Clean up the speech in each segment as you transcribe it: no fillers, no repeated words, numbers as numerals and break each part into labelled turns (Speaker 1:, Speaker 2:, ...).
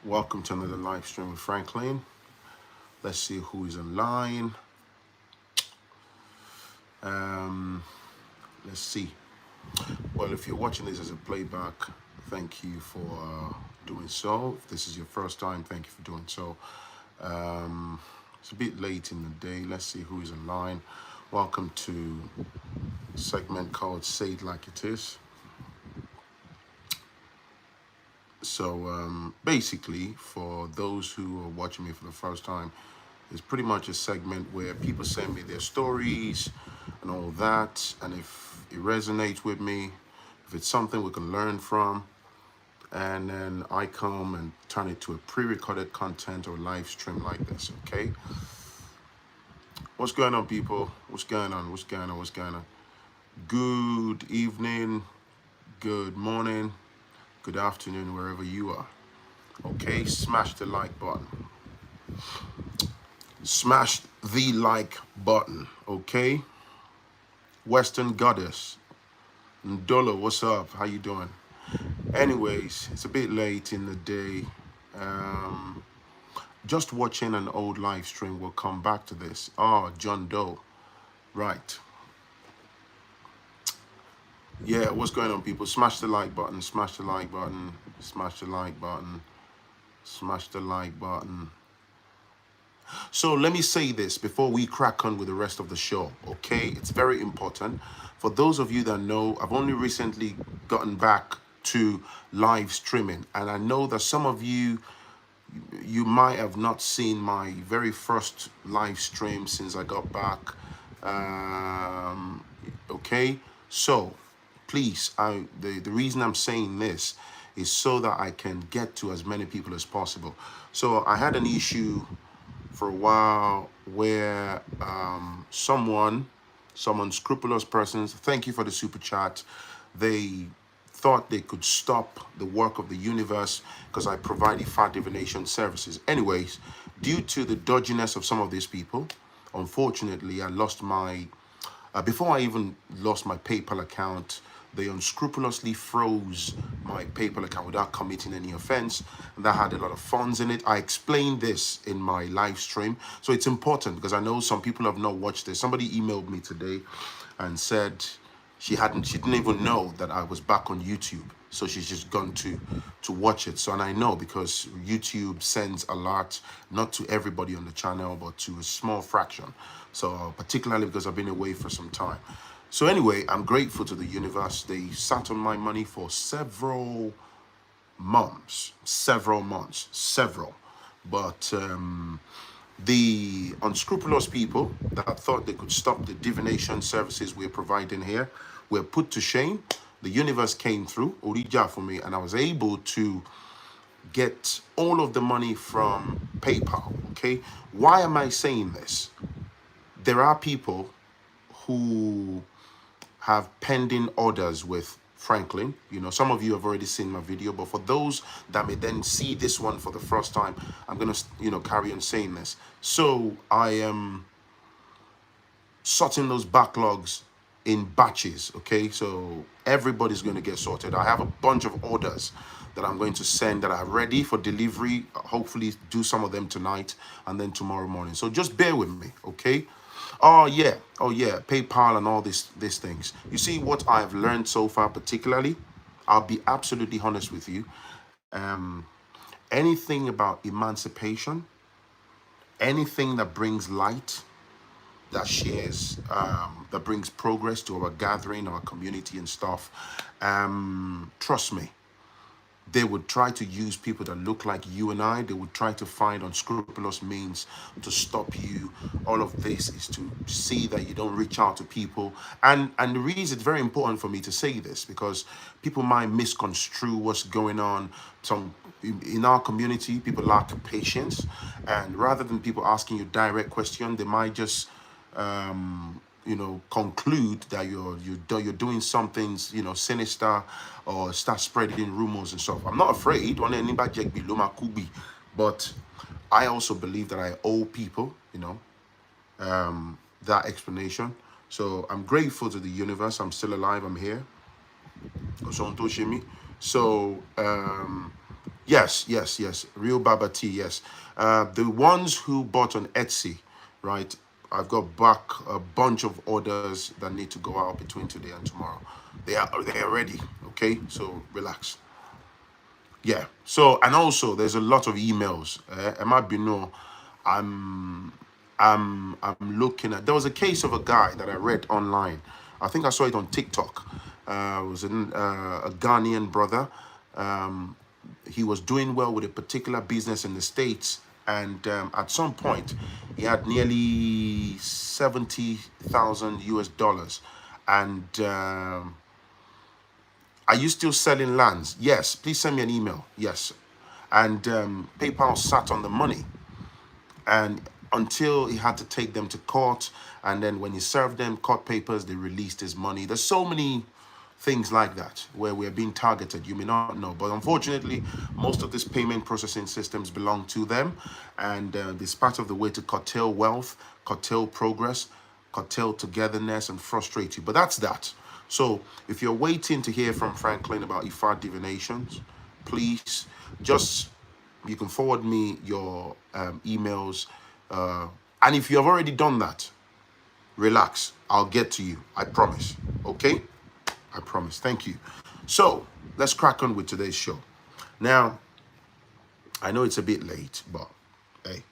Speaker 1: Welcome to another live stream with Phrankleen. Let's see who is online. Let's see. Well, if you're watching this as a playback, thank you for doing so. If this is your first time, thank you for doing so. It's a bit late in the day. Let's see who is online. Welcome to a segment called Say It Like It Is. So basically, for those who are watching me for the first time, it's pretty much a segment where people send me their stories and all that. And if it resonates with me, if it's something we can learn from, and then I come and turn it to a pre-recorded content or live stream like this, okay? What's going on, people? What's going on? What's going on? What's going on? Good evening, good morning, good afternoon, wherever you are. Okay, smash the like button. Smash the like button, okay? Western Goddess, Ndolo, what's up? How you doing? Anyways, it's a bit late in the day. Just watching an old live stream. We'll come back to this. Oh, John Doe. Right. Yeah, what's going on, people? Smash the like button. Smash the like button. Smash the like button. Smash the like button. So let me say this before we crack on with the rest of the show, okay? It's very important. For those of you that know, I've only recently gotten back to live streaming, and I know that some of you might have not seen my very first live stream since I got back. Okay, so please, the reason I'm saying this is so that I can get to as many people as possible. So I had an issue for a while where some unscrupulous persons, thank you for the super chat, they thought they could stop the work of the universe because I provide Ifa divination services. Anyways, due to the dodginess of some of these people, unfortunately, I lost my, before I even lost my PayPal account, they unscrupulously froze my PayPal account without committing any offense. And that had a lot of funds in it. I explained this in my live stream. So it's important because I know some people have not watched this. Somebody emailed me today and said she didn't even know that I was back on YouTube. So she's just gone to watch it. So, and I know because YouTube sends alerts, not to everybody on the channel, but to a small fraction. So particularly because I've been away for some time. So anyway, I'm grateful to the universe. They sat on my money for several months. But the unscrupulous people that thought they could stop the divination services we're providing here were put to shame. The universe came through, Orija, for me, and I was able to get all of the money from PayPal, okay? Why am I saying this? There are people who have pending orders with Phrankleen. You know, some of you have already seen my video, but for those that may then see this one for the first time, I'm going to, carry on saying this. So I am sorting those backlogs in batches, okay? So everybody's going to get sorted. I have a bunch of orders that I'm going to send that are ready for delivery. Hopefully do some of them tonight and then tomorrow morning. So just bear with me, okay? Oh yeah, PayPal and all these things. You see what I've learned so far, particularly, I'll be absolutely honest with you. Anything about emancipation, anything that brings light, that shares, that brings progress to our gathering, our community and stuff, trust me, they would try to use people that look like you and I. They would try to find unscrupulous means to stop you. All of this is to see that you don't reach out to people. And the reason it's very important for me to say this, because people might misconstrue what's going on. In our community, people lack patience. And rather than people asking you direct questions, they might just conclude that you're doing something, sinister, or start spreading rumors and stuff. I'm not afraid, but I also believe that I owe people, that explanation. So I'm grateful to the universe. I'm still alive. I'm here. So Yes, yes, yes. Real Baba tea, yes. The ones who bought on Etsy, right? I've got back a bunch of orders that need to go out between today and tomorrow. They are ready. Okay, so relax. Yeah. So and also there's a lot of emails. Emma Bino, I'm I'm looking at. There was a case of a guy that I read online. I think I saw it on TikTok. It was a Ghanaian brother. Um, he was doing well with a particular business in the States, and at some point, he had nearly 70,000 US dollars, and are you still selling lands? Yes. Please send me an email. Yes. And PayPal sat on the money, and until he had to take them to court, and then when he served them court papers, they released his money. There's so many things like that where we're being targeted. You may not know, but unfortunately, most of these payment processing systems belong to them, and it's part of the way to curtail wealth, curtail progress, curtail togetherness, and frustrate you. But that's that. So if you're waiting to hear from Phrankleen about Ifa divinations, please just, you can forward me your emails. And if you have already done that, relax. I'll get to you. I promise. Okay? I promise. Thank you. So let's crack on with today's show. Now, I know it's a bit late, but hey,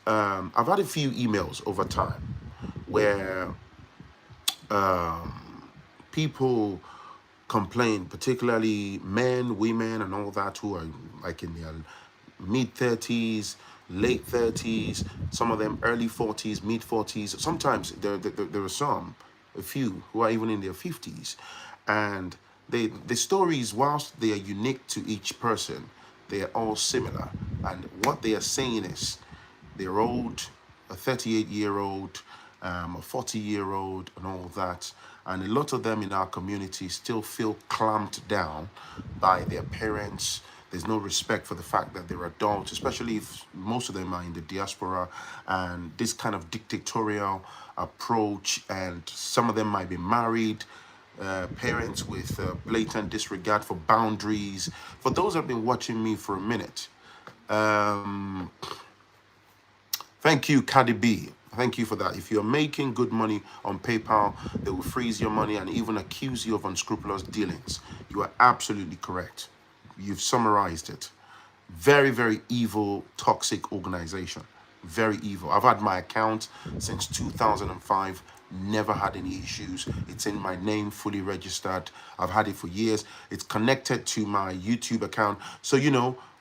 Speaker 1: I've had a few emails over time where people complain, particularly men, women, and all that, who are like in their mid 30s, late 30s, some of them early 40s, mid 40s. Sometimes there are a few who are even in their 50s. And the stories, whilst they are unique to each person, they are all similar. And what they are saying is they're old, a 38-year-old, a 40-year-old, and all that. And a lot of them in our community still feel clamped down by their parents. There's no respect for the fact that they're adults, especially if most of them are in the diaspora, and this kind of dictatorial approach, and some of them might be married, parents with blatant disregard for boundaries. For those who have been watching me for a minute, thank you, Cardi B. Thank you for that. If you're making good money on PayPal, they will freeze your money and even accuse you of unscrupulous dealings. You are absolutely correct. You've summarized it. Very, very evil, toxic organization. Very evil. I've had my account since 2005. Never had any issues. It's in my name, fully registered. I've had it for years. It's connected to my YouTube account. So,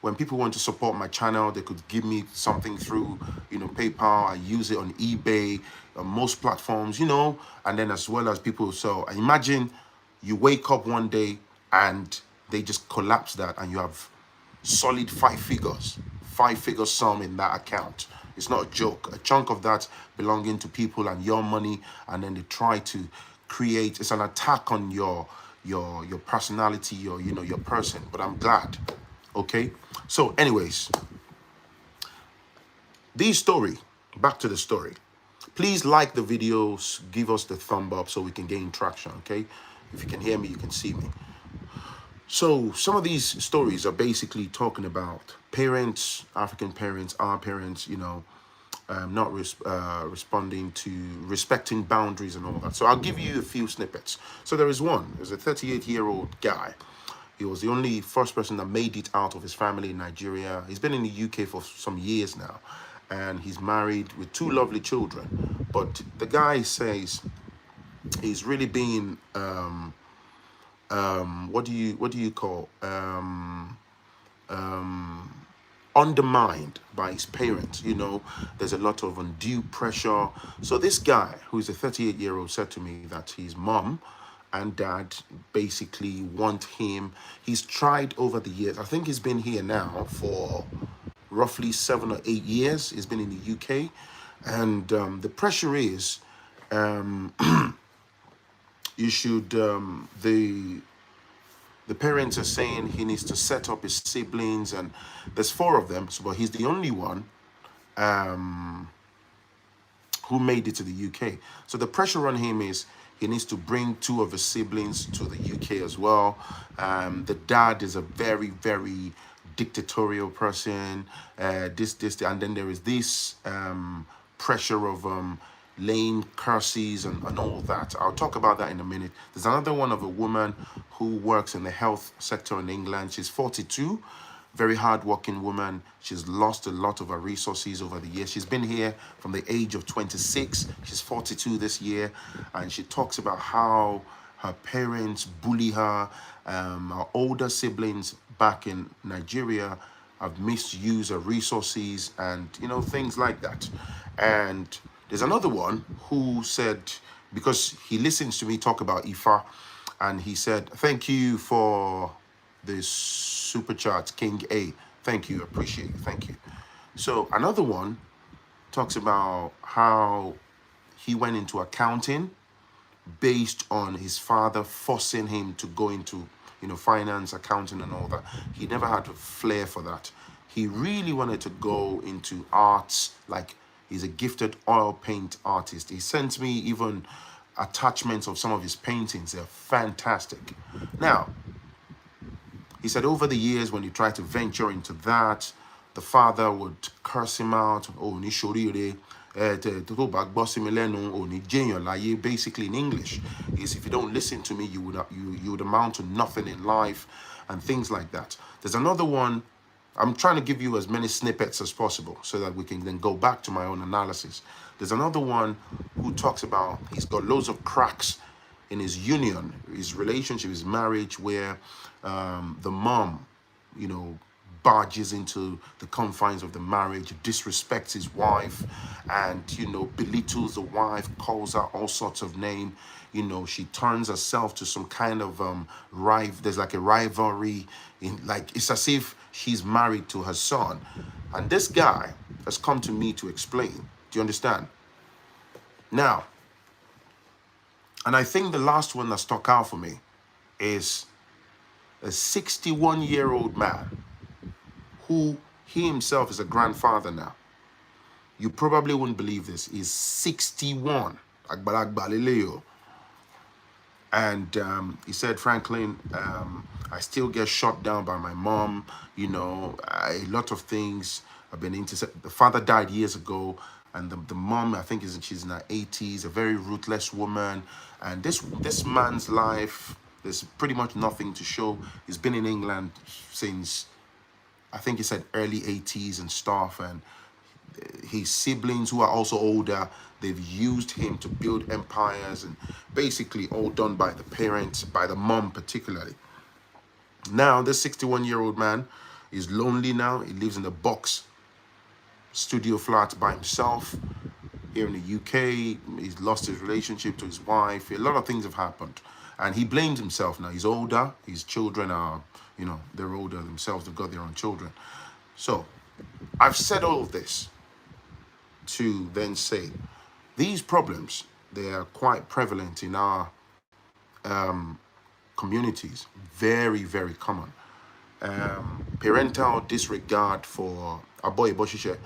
Speaker 1: when people want to support my channel, they could give me something through, PayPal. I use it on eBay, on most platforms, and then as well as people. So I imagine you wake up one day and they just collapse that, and you have solid five-figure sum in that account. It's not a joke. A chunk of that belonging to people and your money, and then they try to create. It's an attack on your personality, your person. But I'm glad. Okay. So, anyways, back to the story. Please like the videos, give us the thumb up so we can gain traction. Okay. If you can hear me, you can see me. So some of these stories are basically talking about parents, African parents, our parents, not responding to respecting boundaries and all that. So I'll give you a few snippets. So there is one. There's a 38-year-old guy. He was the only first person that made it out of his family in Nigeria. He's been in the UK for some years now, and he's married with two lovely children. But the guy says he's really being what do you call undermined by his parents. There's a lot of undue pressure. So this guy, who's a 38-year-old, said to me that his mom and dad basically want him. He's tried over the years. I think he's been here now for roughly 7 or 8 years. He's been in the UK, and the pressure is you should the parents are saying he needs to set up his siblings, and there's 4 of them, but he's the only one who made it to the UK. So the pressure on him is He needs to bring two of his siblings to the UK as well. The dad is a very, very dictatorial person. And then there is this pressure of laying curses and all that. I'll talk about that in a minute. There's another one of a woman who works in the health sector in England. She's 42, very hardworking woman. She's lost a lot of her resources over the years. She's been here from the age of 26. She's 42 this year, and she talks about how her parents bully her. Her older siblings back in Nigeria have misused her resources, and things like that. And there's another one who said, because he listens to me talk about Ifa, and he said, "Thank you for this super chat, King A. Thank you, appreciate it, thank you." So another one talks about how he went into accounting based on his father forcing him to go into finance, accounting and all that. He never had a flair for that. He really wanted to go into arts. Like, he's a gifted oil paint artist. He sent me even attachments of some of his paintings. They're fantastic. Now, he said over the years, when he tried to venture into that, the father would curse him out. Oh, ni shorire. Basically in English is, if you don't listen to me, you would amount to nothing in life, and things like that. There's another one. I'm trying to give you as many snippets as possible so that we can then go back to my own analysis. There's another one who talks about he's got loads of cracks in his union, his relationship, his marriage, where the mom, barges into the confines of the marriage, disrespects his wife, and belittles the wife, calls her all sorts of names. She turns herself to some kind of there's like a rivalry it's as if she's married to her son. And this guy has come to me to explain. Do you understand? Now, and I think the last one that stuck out for me is a 61-year-old man who he himself is a grandfather now. You probably wouldn't believe this. He's 61. And he said, "Phrankleen, I still get shot down by my mom. A lot of things have been intercepted. The father died years ago, and the mom, I think, she's in her 80s, a very ruthless woman. And this man's life, there's pretty much nothing to show. He's been in England since, I think he said, early 80s and stuff. And his siblings, who are also older, they've used him to build empires, and basically all done by the parents, by the mom particularly. Now, this 61-year-old man is lonely now. He lives in a box studio flat by himself here in the UK. He's lost his relationship to his wife. A lot of things have happened. And he blames himself now. He's older. His children are, they're older themselves. They've got their own children. So I've said all of this to then say these problems, they are quite prevalent in our communities. Very, very common. Parental disregard for Aboy Boshishe,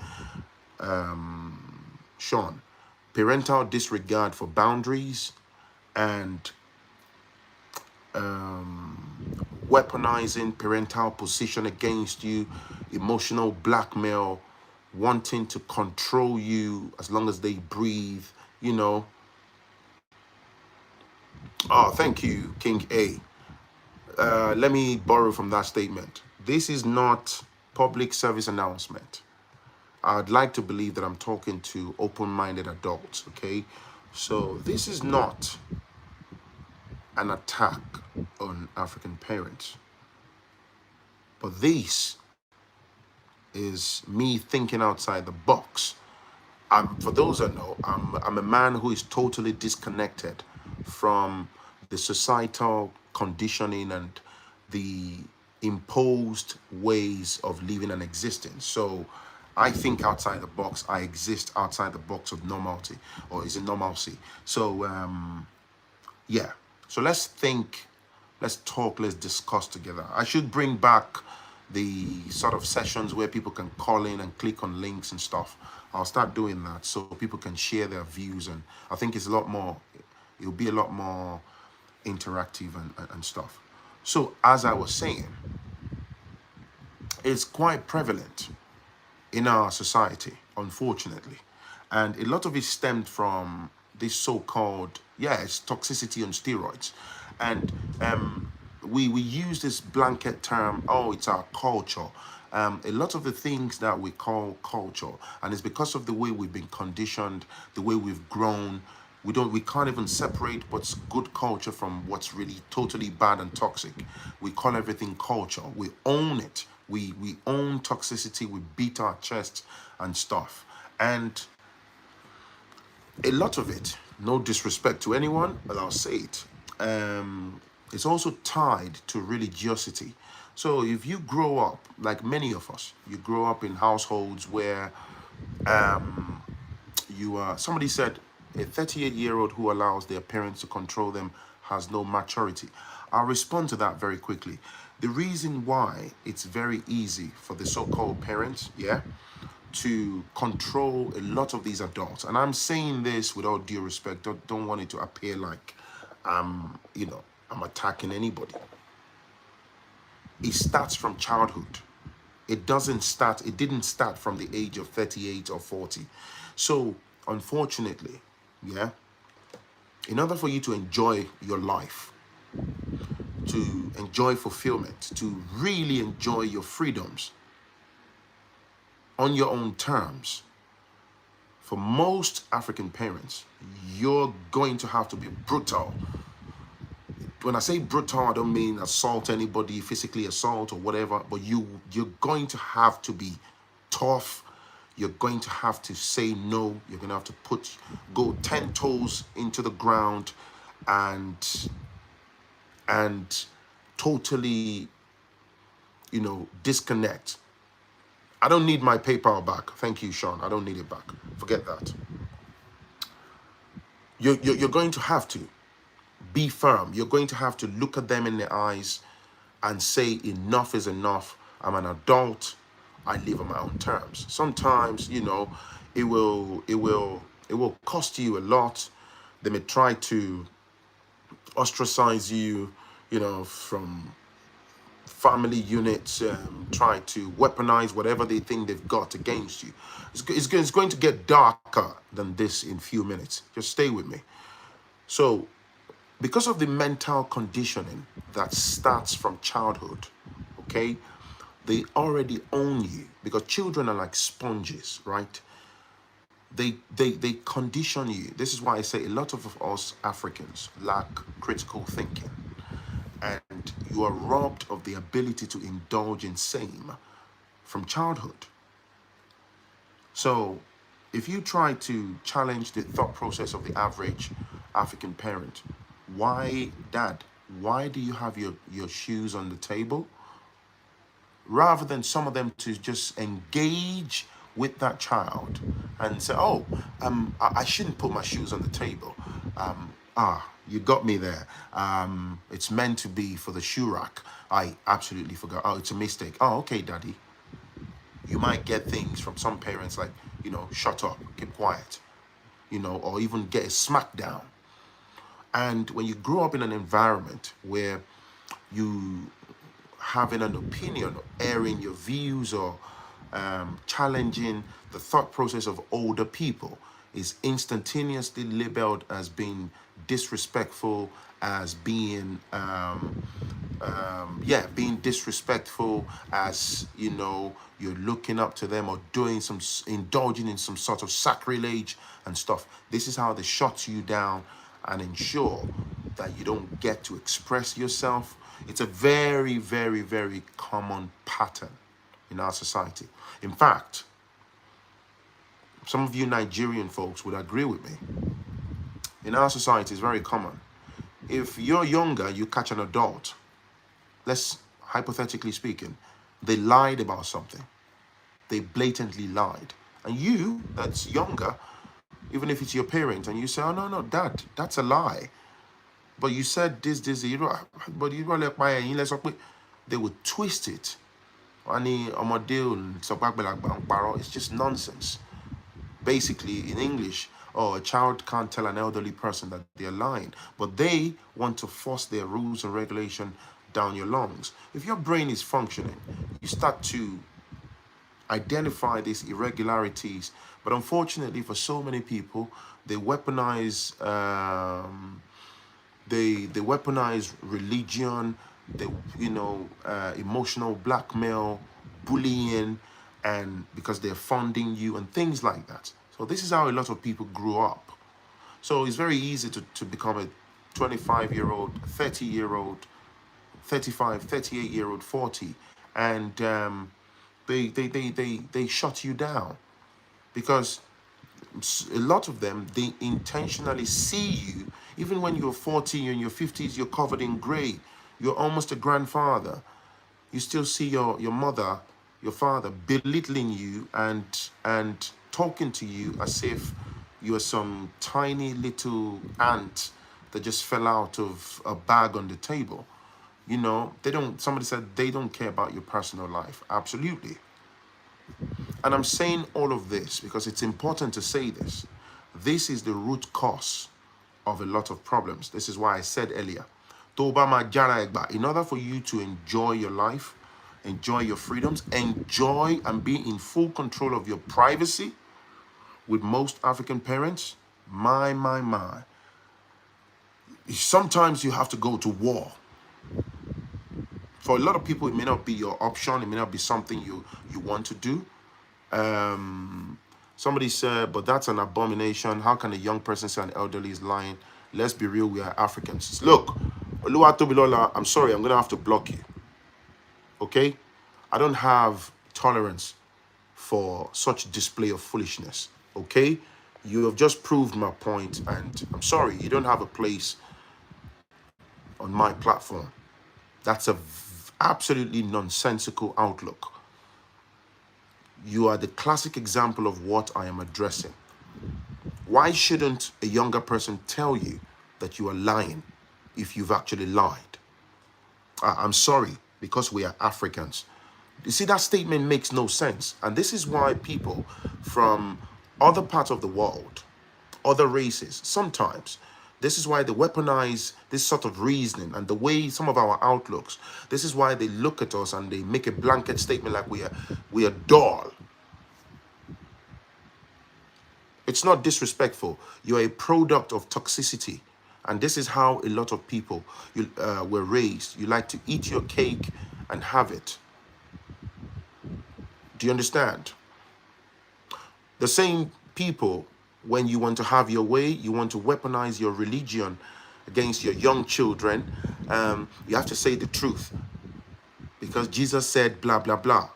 Speaker 1: Sean. Parental disregard for boundaries, and weaponizing parental position against you, emotional blackmail, wanting to control you as long as they breathe, Oh, thank you, King A. Let me borrow from that statement. This is not public service announcement. I'd like to believe that I'm talking to open-minded adults, okay? So this is not an attack on African parents, but this is me thinking outside the box. For those that know, I'm a man who is totally disconnected from the societal conditioning and the imposed ways of living and existing. So I think outside the box. I exist outside the box of normality, or is it normalcy? So yeah. So let's think, let's talk, let's discuss together. I should bring back the sort of sessions where people can call in and click on links and stuff. I'll start doing that so people can share their views, and I think it's a lot more It'll be a lot more interactive and stuff. So as I was saying, it's quite prevalent in our society, unfortunately. And a lot of it stemmed from this so-called, it's toxicity on steroids. And we use this blanket term, oh, it's our culture. A lot of the things that we call culture, and it's because of the way we've been conditioned, the way we've grown, we can't even separate what's good culture from what's really totally bad and toxic. We call everything culture. We own it. We own toxicity. We beat our chests and stuff. And a lot of it, no disrespect to anyone, but I'll say it, it's also tied to religiosity. So if you grow up, like many of us, you grow up in households where somebody said, a 38-year-old who allows their parents to control them has no maturity. I'll respond to that very quickly. The reason why it's very easy for the so-called parents, to control a lot of these adults, and I'm saying this with all due respect, don't want it to appear like I'm attacking anybody. It starts from childhood. It didn't start from the age of 38 or 40. So unfortunately, in order for you to enjoy your life, to enjoy fulfillment, to really enjoy your freedoms on your own terms, for most African parents, you're going to have to be brutal. When I say brutal, I don't mean assault anybody, physically assault or whatever, but you're going to have to be tough. You're going to have to say no. You're going to have to go 10 toes into the ground and totally, disconnect. I don't need my PayPal back. Thank you, Sean. I don't need it back. Forget that. You're going to have to be firm. You're going to have to look at them in the eyes and say enough is enough. I'm an adult. I live on my own terms. Sometimes, it will cost you a lot. They may try to ostracize you, from family units, try to weaponize whatever they think they've got against you. It's going to get darker than this in a few minutes. Just stay with me. So, because of the mental conditioning that starts from childhood, okay, they already own you, because children are like sponges, right? They condition you. This is why I say a lot of us Africans lack critical thinking, and you are robbed of the ability to indulge in same from childhood. So if you try to challenge the thought process of the average African parent, why, Dad, why do you have your shoes on the table? Rather than some of them to just engage with that child and say, oh, I shouldn't put my shoes on the table. You got me there. It's meant to be for the shoe rack. I absolutely forgot. Oh, it's a mistake. Oh, okay, Daddy. You might get things from some parents like, shut up, keep quiet, or even get a smack down. And when you grow up in an environment where you having an opinion, or airing your views, or challenging the thought process of older people is instantaneously labeled as being disrespectful, as being being disrespectful, as you're looking up to them, or indulging in some sort of sacrilege and stuff. This is how they shut you down and ensure that you don't get to express yourself. It's a very, very, very common pattern in our society. In fact, some of you Nigerian folks would agree with me. In our society, it's very common. If you're younger, you catch an adult, let's hypothetically speaking, they lied about something. They blatantly lied. And you, that's younger, even if it's your parent, and you say, oh, no, Dad, that's a lie. But you said this, but you don't like my, they would twist it. It's just nonsense. Basically, in English, oh, a child can't tell an elderly person that they're lying, but they want to force their rules and regulation down your lungs. If your brain is functioning, you start to identify these irregularities. But unfortunately, for so many people, they weaponize they weaponize religion, they emotional blackmail, bullying, and because they're funding you and things like that. So this is how a lot of people grew up. So it's very easy to become a 25-year-old, 30-year-old, 35, 38-year-old, 40, and they shut you down because a lot of them, they intentionally see you, even when you're 40, you're in your 50s, you're covered in gray, you're almost a grandfather, you still see your mother, your father belittling you and talking to you as if you're some tiny little ant that just fell out of a bag on the table. Somebody said they don't care about your personal life. Absolutely. And I'm saying all of this because it's important to say this. This is the root cause of a lot of problems. This is why I said earlier, in order for you to enjoy your life, enjoy your freedoms, enjoy and be in full control of your privacy, with most African parents, my, sometimes you have to go to war. For a lot of people, it may not be your option. It may not be something you want to do. Somebody said, but that's an abomination. How can a young person say an elderly is lying? Let's be real, we are Africans. Look, Oluwatobilola, I'm sorry, I'm going to have to block you. Okay? I don't have tolerance for such display of foolishness. Okay? You have just proved my point, and I'm sorry, you don't have a place on my platform. That's a absolutely nonsensical outlook. You are the classic example of what I am addressing. Why shouldn't a younger person tell you that you are lying if you've actually lied? I'm sorry, because we are Africans. You see, that statement makes no sense. And this is why people from other parts of the world, other races, sometimes, this is why they weaponize this sort of reasoning and the way some of our outlooks. This is why they look at us and they make a blanket statement like we are dull. It's not disrespectful. You're a product of toxicity. And this is how a lot of people were raised. You like to eat your cake and have it. Do you understand? The same people, when you want to have your way, you want to weaponize your religion against your young children, you have to say the truth. Because Jesus said blah, blah, blah.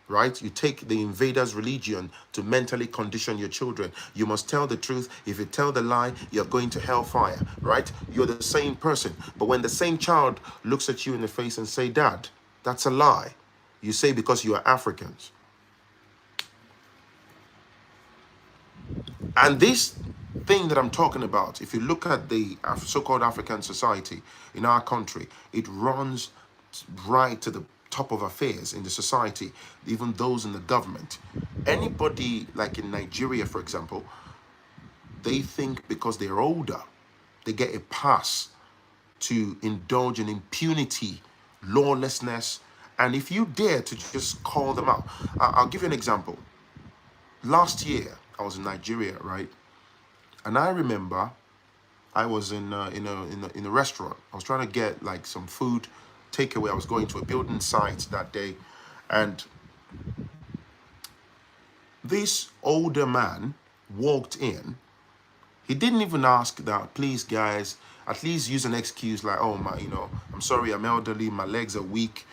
Speaker 1: Right? You take the invader's religion to mentally condition your children. You must tell the truth. If you tell the lie, you're going to hellfire. Right? You're the same person. But when the same child looks at you in the face and say, Dad, that's a lie, you say because you are Africans. And this thing that I'm talking about, if you look at the so-called African society in our country, it runs right to the top of affairs in the society, even those in the government. Anybody like in Nigeria, for example, they think because they're older, they get a pass to indulge in impunity, lawlessness, and if you dare to just call them out. I'll give you an example. Last year, I was in Nigeria, right? And I remember I was in a restaurant. I was trying to get like some food takeaway. I was going to a building site that day, and this older man walked in. He didn't even ask that, please guys, at least use an excuse like, oh my, I'm sorry, I'm elderly, my legs are weak.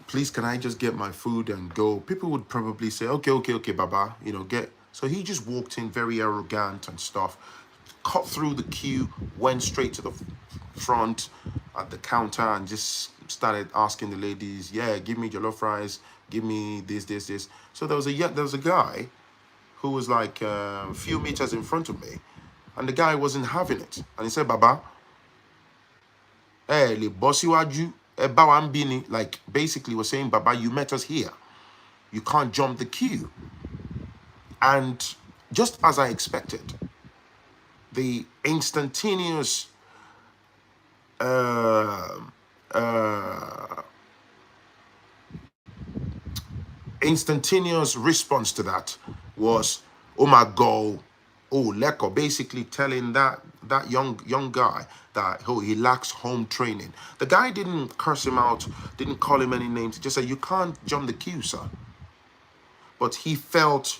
Speaker 1: Please, can I just get my food and go? People would probably say, okay, Baba, get. So he just walked in very arrogant and stuff, cut through the queue, went straight to the front at the counter and just started asking the ladies, yeah, give me jollof rice, give me this. So there was a guy who was like a few meters in front of me, and the guy wasn't having it. And he said, Baba, hey, le bossy waju, like basically was saying, Baba, you met us here. You can't jump the queue. And just as I expected, the instantaneous uh, uh, instantaneous response to that was, oh my God, oh Leko, basically telling that young guy that, oh, he lacks home training. The guy didn't curse him out, didn't call him any names, just said, you can't jump the queue, sir. But he felt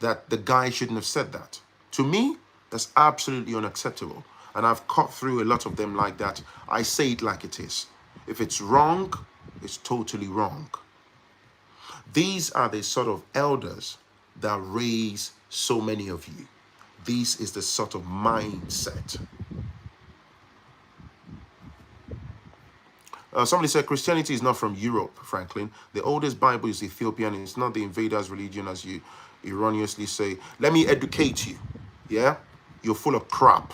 Speaker 1: that the guy shouldn't have said that. To me, that's absolutely unacceptable. And I've cut through a lot of them like that. I say it like it is. If it's wrong, it's totally wrong. These are the sort of elders that raise so many of you. This is the sort of mindset. Somebody said Christianity is not from Europe, Phrankleen. The oldest Bible is Ethiopian. It's not the invaders' religion, as you erroneously say. Let me educate you. Yeah? You're full of crap.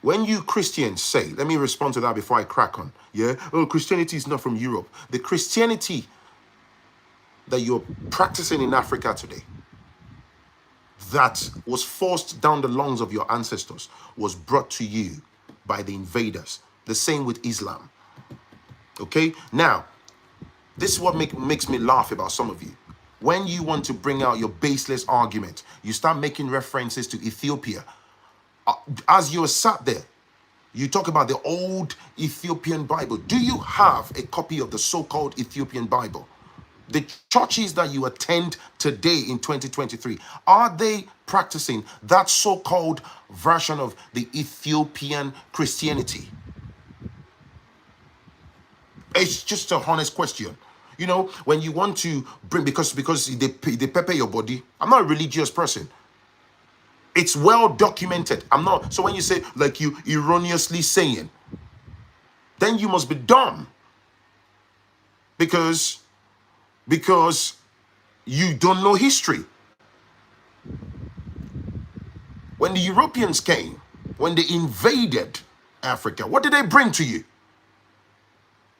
Speaker 1: When you Christians say, let me respond to that before I crack on. Yeah? Oh, Christianity is not from Europe. The Christianity that you're practicing in Africa today, that was forced down the lungs of your ancestors, was brought to you by the invaders. The same with Islam. Okay? Now, this is what makes me laugh about some of you. When you want to bring out your baseless argument, you start making references to Ethiopia. As you're sat there, you talk about the old Ethiopian Bible. Do you have a copy of the so-called Ethiopian Bible? The churches that you attend today in 2023, are they practicing that so-called version of the Ethiopian Christianity? It's just a honest question. You know, when you want to bring, because they pepper your body. I'm not a religious person. It's well documented. I'm not. So when you say, like you erroneously saying, then you must be dumb. Because you don't know history. When the Europeans came, when they invaded Africa, what did they bring to you?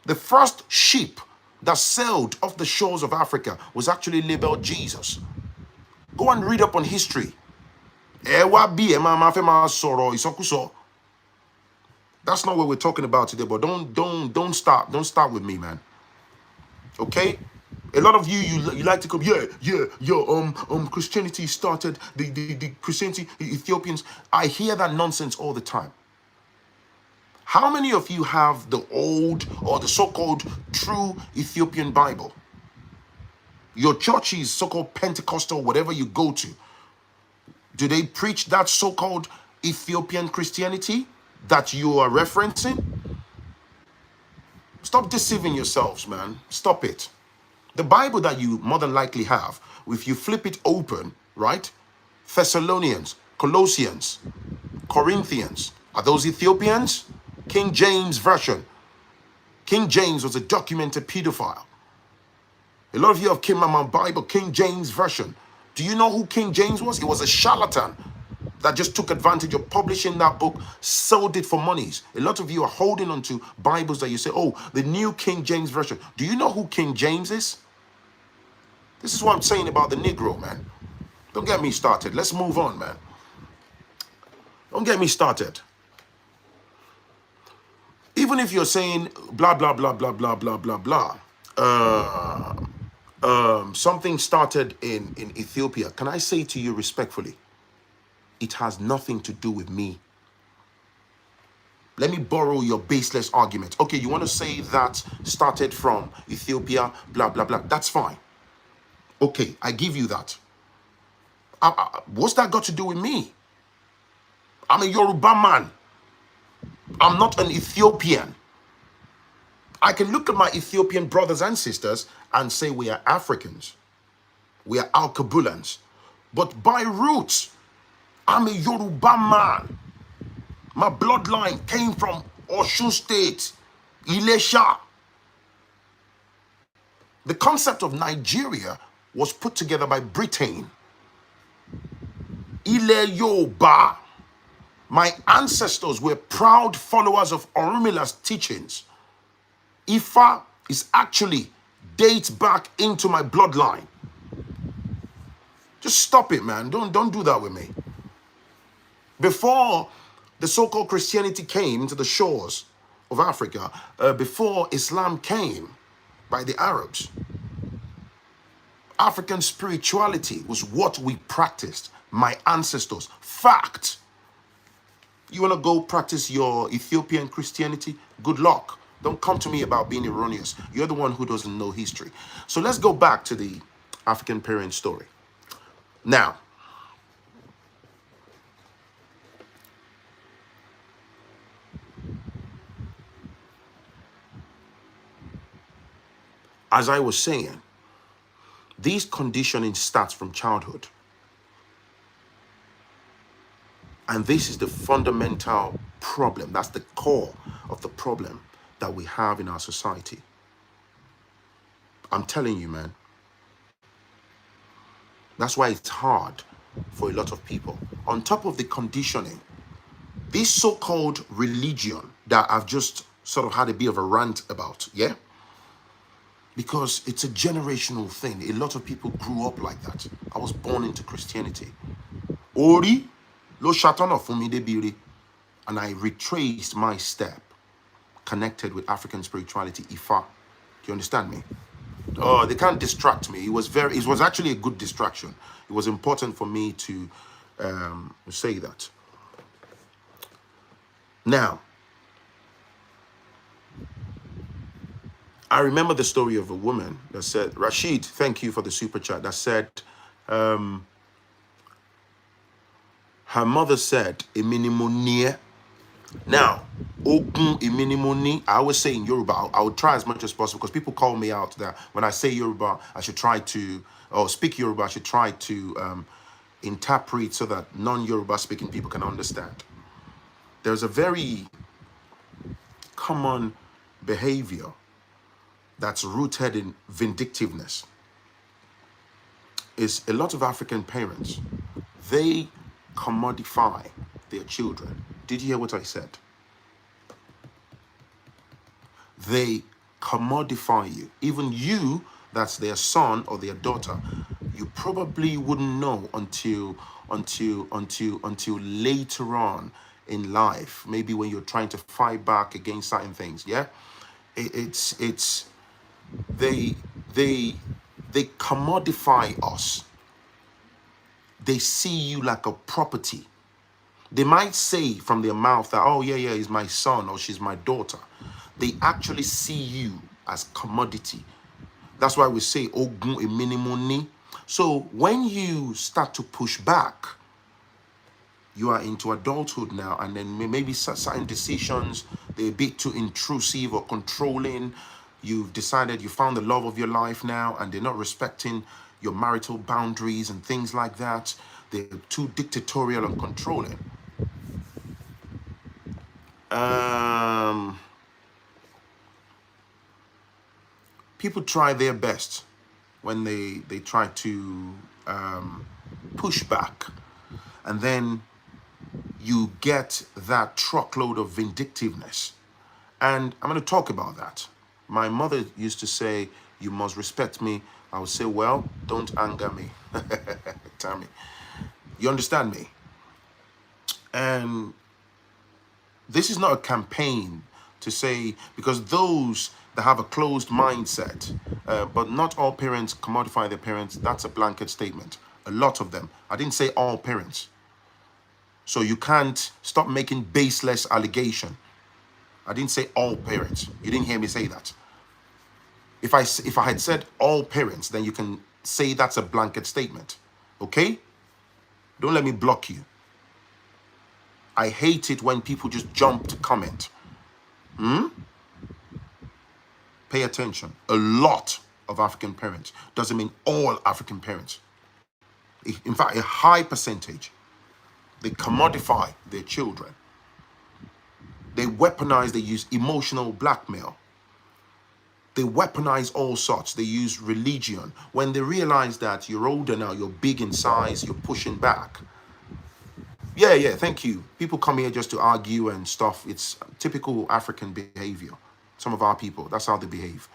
Speaker 1: The first ship that sailed off the shores of Africa was actually labeled Jesus. Go and read up on history. That's not what we're talking about today, but don't start with me, man. Okay? A lot of you like to come, Christianity started, the Christianity, the Ethiopians. I hear that nonsense all the time. How many of you have the old or the so-called true Ethiopian Bible? Your churches, so-called Pentecostal, whatever you go to, do they preach that so-called Ethiopian Christianity that you are referencing? Stop deceiving yourselves, man. Stop it. The Bible that you more than likely have, if you flip it open, right? Thessalonians, Colossians, Corinthians, are those Ethiopians? King James Version. King James was a documented pedophile. A lot of you have came on my Bible, King James Version. Do you know who King James was? He was a charlatan that just took advantage of publishing that book, sold it for monies. A lot of you are holding on to Bibles that you say, oh, the new King James Version. Do you know who King James is? This is what I'm saying about the Negro, man. Don't get me started. Let's move on, man. Don't get me started. Even if you're saying blah, blah, blah, blah, blah, blah, blah, blah, something started in Ethiopia, can I say to you respectfully, it has nothing to do with me. Let me borrow your baseless argument. Okay, you want to say that started from Ethiopia, blah, blah, blah. That's fine. Okay, I give you that. What's that got to do with me? I'm a Yoruba man. I'm not an Ethiopian. I can look at my Ethiopian brothers and sisters and say we are Africans. We are Alkabulans. But by roots, I'm a Yoruba man. My bloodline came from Osun State, Ilesha. The concept of Nigeria was put together by Britain. Ile Yoruba. My ancestors were proud followers of Orumila's teachings. Ifa is actually dates back into my bloodline. Just stop it, man. Don't do that with me. Before the so-called Christianity came to the shores of Africa, before Islam came by the Arabs, African spirituality was what we practiced. My ancestors. Fact. You want to go practice your Ethiopian Christianity? Good luck. Don't come to me about being erroneous. You're the one who doesn't know history. So let's go back to the African parent story. Now, as I was saying, these conditioning starts from childhood. And this is the fundamental problem. That's the core of the problem that we have in our society. I'm telling you, man. That's why it's hard for a lot of people. On top of the conditioning, this so-called religion that I've just sort of had a bit of a rant about, yeah? Because it's a generational thing. A lot of people grew up like that. I was born into Christianity. Ori, lo shatana fumi de beauty. And I retraced my step connected with African spirituality, Ifa. Do you understand me? Oh, they can't distract me. It was actually a good distraction. It was important for me to say that. Now, I remember the story of a woman that said, Rashid, thank you for the super chat, that said, her mother said, "Eminimoni." Now, Ogun Eminimoni, I always say in Yoruba, I would try as much as possible because people call me out that when I say Yoruba, I should try to, or speak Yoruba, I should try to interpret so that non-Yoruba speaking people can understand. There's a very common behavior that's rooted in vindictiveness. Is a lot of African parents, they commodify their children. Did you hear what I said? They commodify you. Even you, that's their son or their daughter, you probably wouldn't know until later on in life, maybe when you're trying to fight back against certain things, yeah? They commodify us. They see you like a property. They might say from their mouth that, oh, yeah, he's my son or she's my daughter. They actually see you as commodity. That's why we say, Ogun Eminimoni. So when you start to push back, you are into adulthood now, and then maybe certain decisions, they're a bit too intrusive or controlling. You've decided you found the love of your life now, and they're not respecting your marital boundaries and things like that. They're too dictatorial and controlling. People try their best when they try to push back, and then you get that truckload of vindictiveness. And I'm going to talk about that. My mother used to say, you must respect me. I would say, well, don't anger me. Tammy, you understand me? And this is not a campaign to say, because those that have a closed mindset, but not all parents commodify their parents, that's a blanket statement. A lot of them. I didn't say all parents. So you can't stop making baseless allegation. I didn't say all parents. You didn't hear me say that. If I had said all parents, then you can say that's a blanket statement. Okay? Don't let me block you. I hate it when people just jump to comment. Pay attention. A lot of African parents doesn't mean all African parents. In fact, a high percentage, they commodify their children. They weaponize, they use emotional blackmail. They weaponize all sorts. They use religion. When they realize that you're older now, you're big in size, you're pushing back. Yeah, thank you. People come here just to argue and stuff. It's typical African behavior. Some of our people, that's how they behave.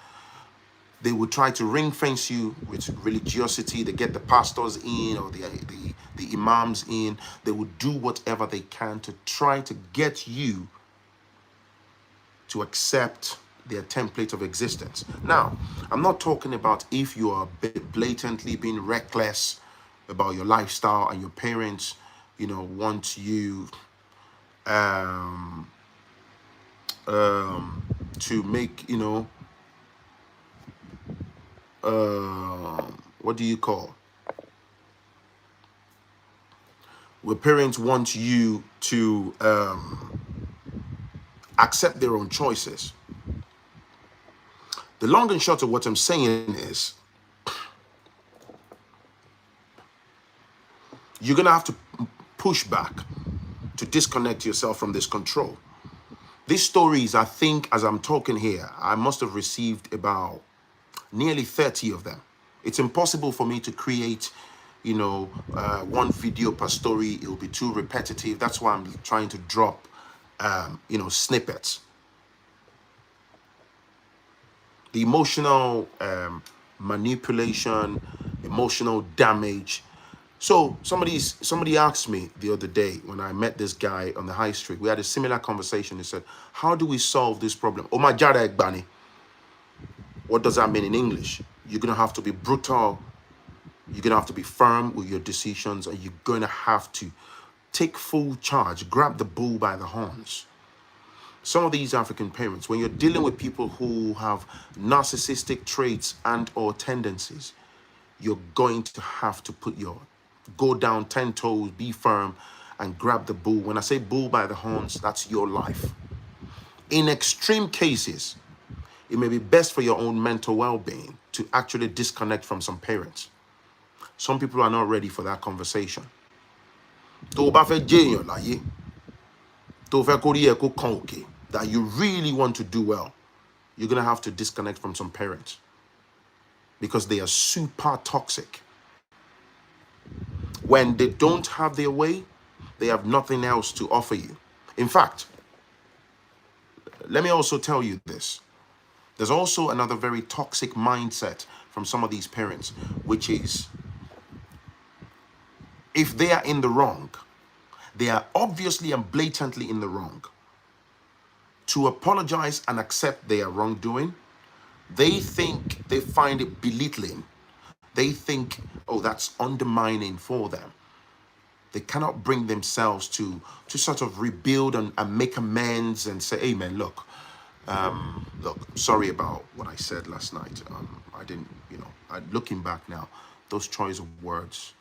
Speaker 1: They would try to ring fence you with religiosity. They get the pastors in or the imams in. They would do whatever they can to try to get you to accept their template of existence. Now, I'm not talking about if you are blatantly being reckless about your lifestyle and your parents, you know, want you to make, you know, what do you call? Where parents want you to accept their own choices. The long and short of what I'm saying is, you're going to have to push back to disconnect yourself from this control. These stories, I think, as I'm talking here, I must have received about nearly 30 of them. It's impossible for me to create, you know, one video per story. It will be too repetitive. That's why I'm trying to drop, you know, snippets. The emotional manipulation, emotional damage. So somebody asked me the other day when I met this guy on the high street. We had a similar conversation. He said, "How do we solve this problem?" Oh my jada egbani. What does that mean in English? You're gonna have to be brutal. You're gonna have to be firm with your decisions, and you're gonna have to take full charge. Grab the bull by the horns. Some of these African parents, when you're dealing with people who have narcissistic traits and or tendencies, you're going to have to go down 10 toes, be firm, and grab the bull. When I say bull by the horns, that's your life. In extreme cases, it may be best for your own mental well-being to actually disconnect from some parents. Some people are not ready for that conversation. That you really want to do well, you're going to have to disconnect from some parents because they are super toxic. When they don't have their way, they have nothing else to offer you. In fact, let me also tell you this. There's also another very toxic mindset from some of these parents, which is if they are in the wrong, they are obviously and blatantly in the wrong. To apologize and accept their wrongdoing, they find it belittling. They think, oh, that's undermining for them. They cannot bring themselves to sort of rebuild and make amends and say, hey man, look, sorry about what I said last night. I didn't, you know, looking back now, those choice of words,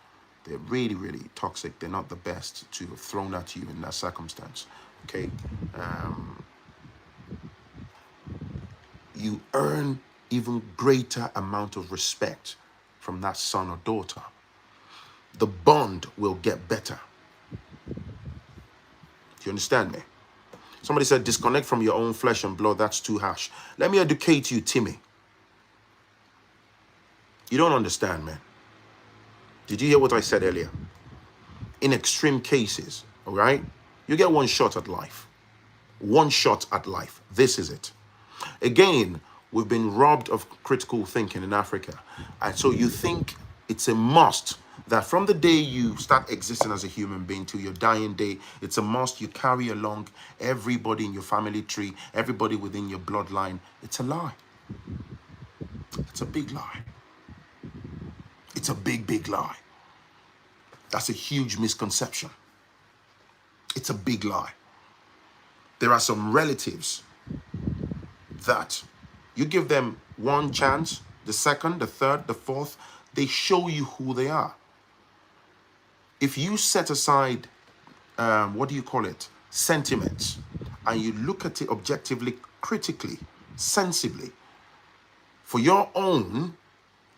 Speaker 1: they're really, really toxic. They're not the best to have thrown at you in that circumstance, okay? You earn even greater amount of respect from that son or daughter. The bond will get better. Do you understand me? Somebody said, disconnect from your own flesh and blood. That's too harsh. Let me educate you, Timmy. You don't understand, man. Did you hear what I said earlier? In extreme cases, all right, you get one shot at life. One shot at life. This is it. Again, we've been robbed of critical thinking in Africa. And so you think it's a must that from the day you start existing as a human being to your dying day, it's a must you carry along everybody in your family tree, everybody within your bloodline. It's a lie. It's a big lie. It's a big, big lie. That's a huge misconception. It's a big lie. There are some relatives that you give them one chance, the second, the third, the fourth, they show you who they are. If you set aside, what do you call it, sentiments, and you look at it objectively, critically, sensibly, for your own